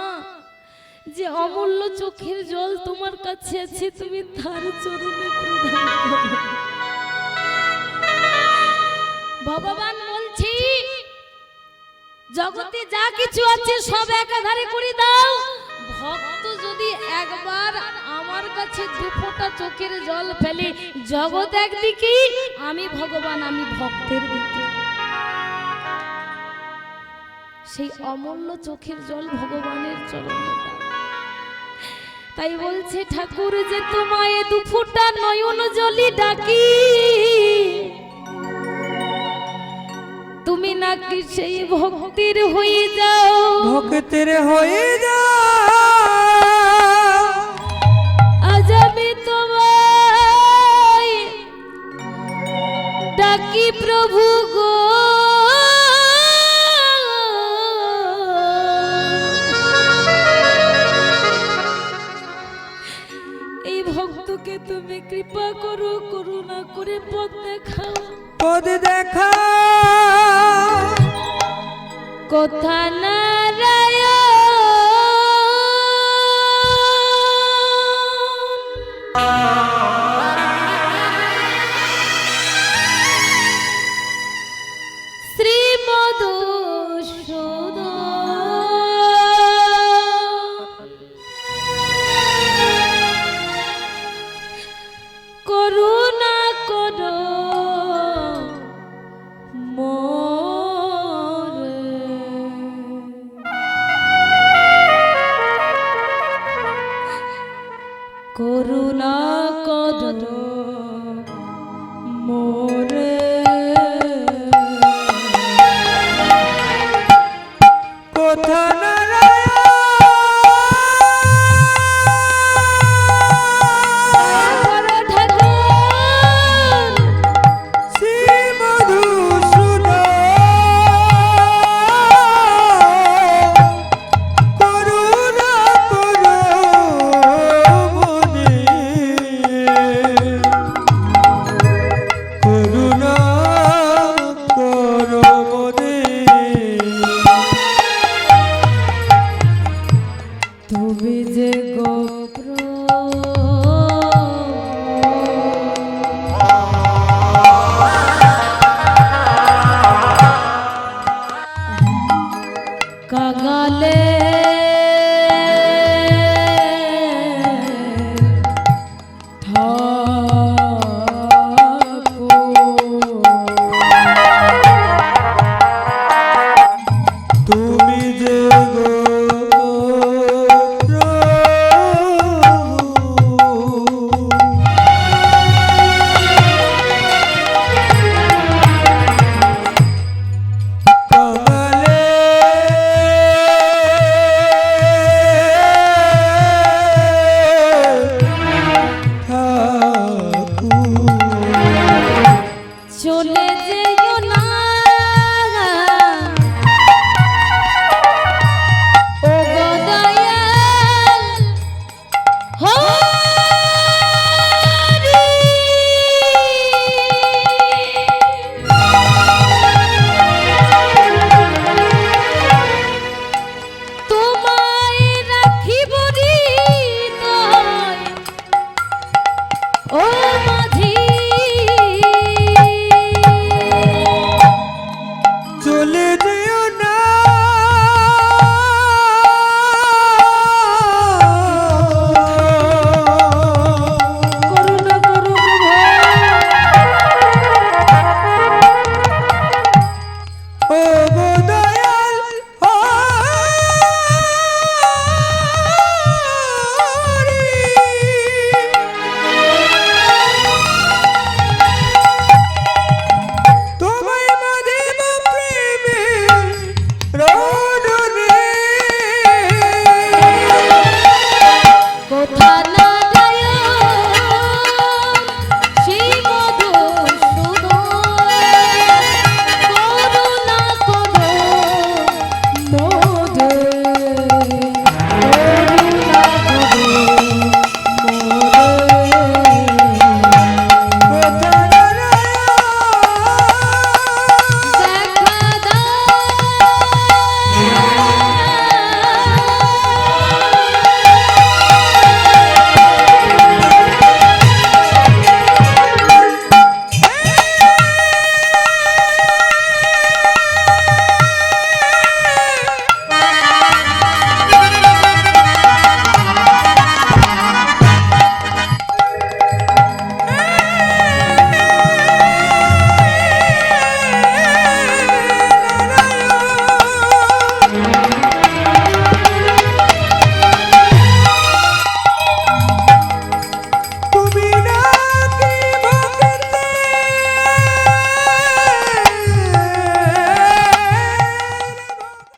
A: যে অমূল্য চোখের জল তোমার কাছে আছে, তুমি তার চরণে প্রদান করো। ভগবান বলছি জগতে যা কিছু আছে সব একাধারে করে দাও। ভক্ত যদি একবার আমার কাছে দুফোঁটা চোখের জল ফেলে, জগৎ একদিকে, আমি ভগবান আমি ভক্তের দিকে। সেই অমূল্য চোখের জল ভগবানের চরণে দাও। তাই বলছে ঠাকুর যে তোমায় দুফোঁটা নয়ন জলি ডাকি, তুমি নাকি সেই ভক্তির হয়ে যাও,
B: ভক্তের হয়ে যাও।
A: আজ আমি তোমায় ডাকি প্রভু গো, এই ভক্তকে তুমি কৃপা করো, করুণা করে পথ দেখাও,
B: পদ দেখা
A: কথা নারায়ণ। শ্রী মধুসূদন করুণা করো মোরে। করুণা করো মোরে।
B: কোথা
A: তুমি যে গোপ্র কাগালে
B: তুমি যে
A: চলে যেও না ও গদয়াল হরি। তোমায় রাখিব হৃদয় ও মা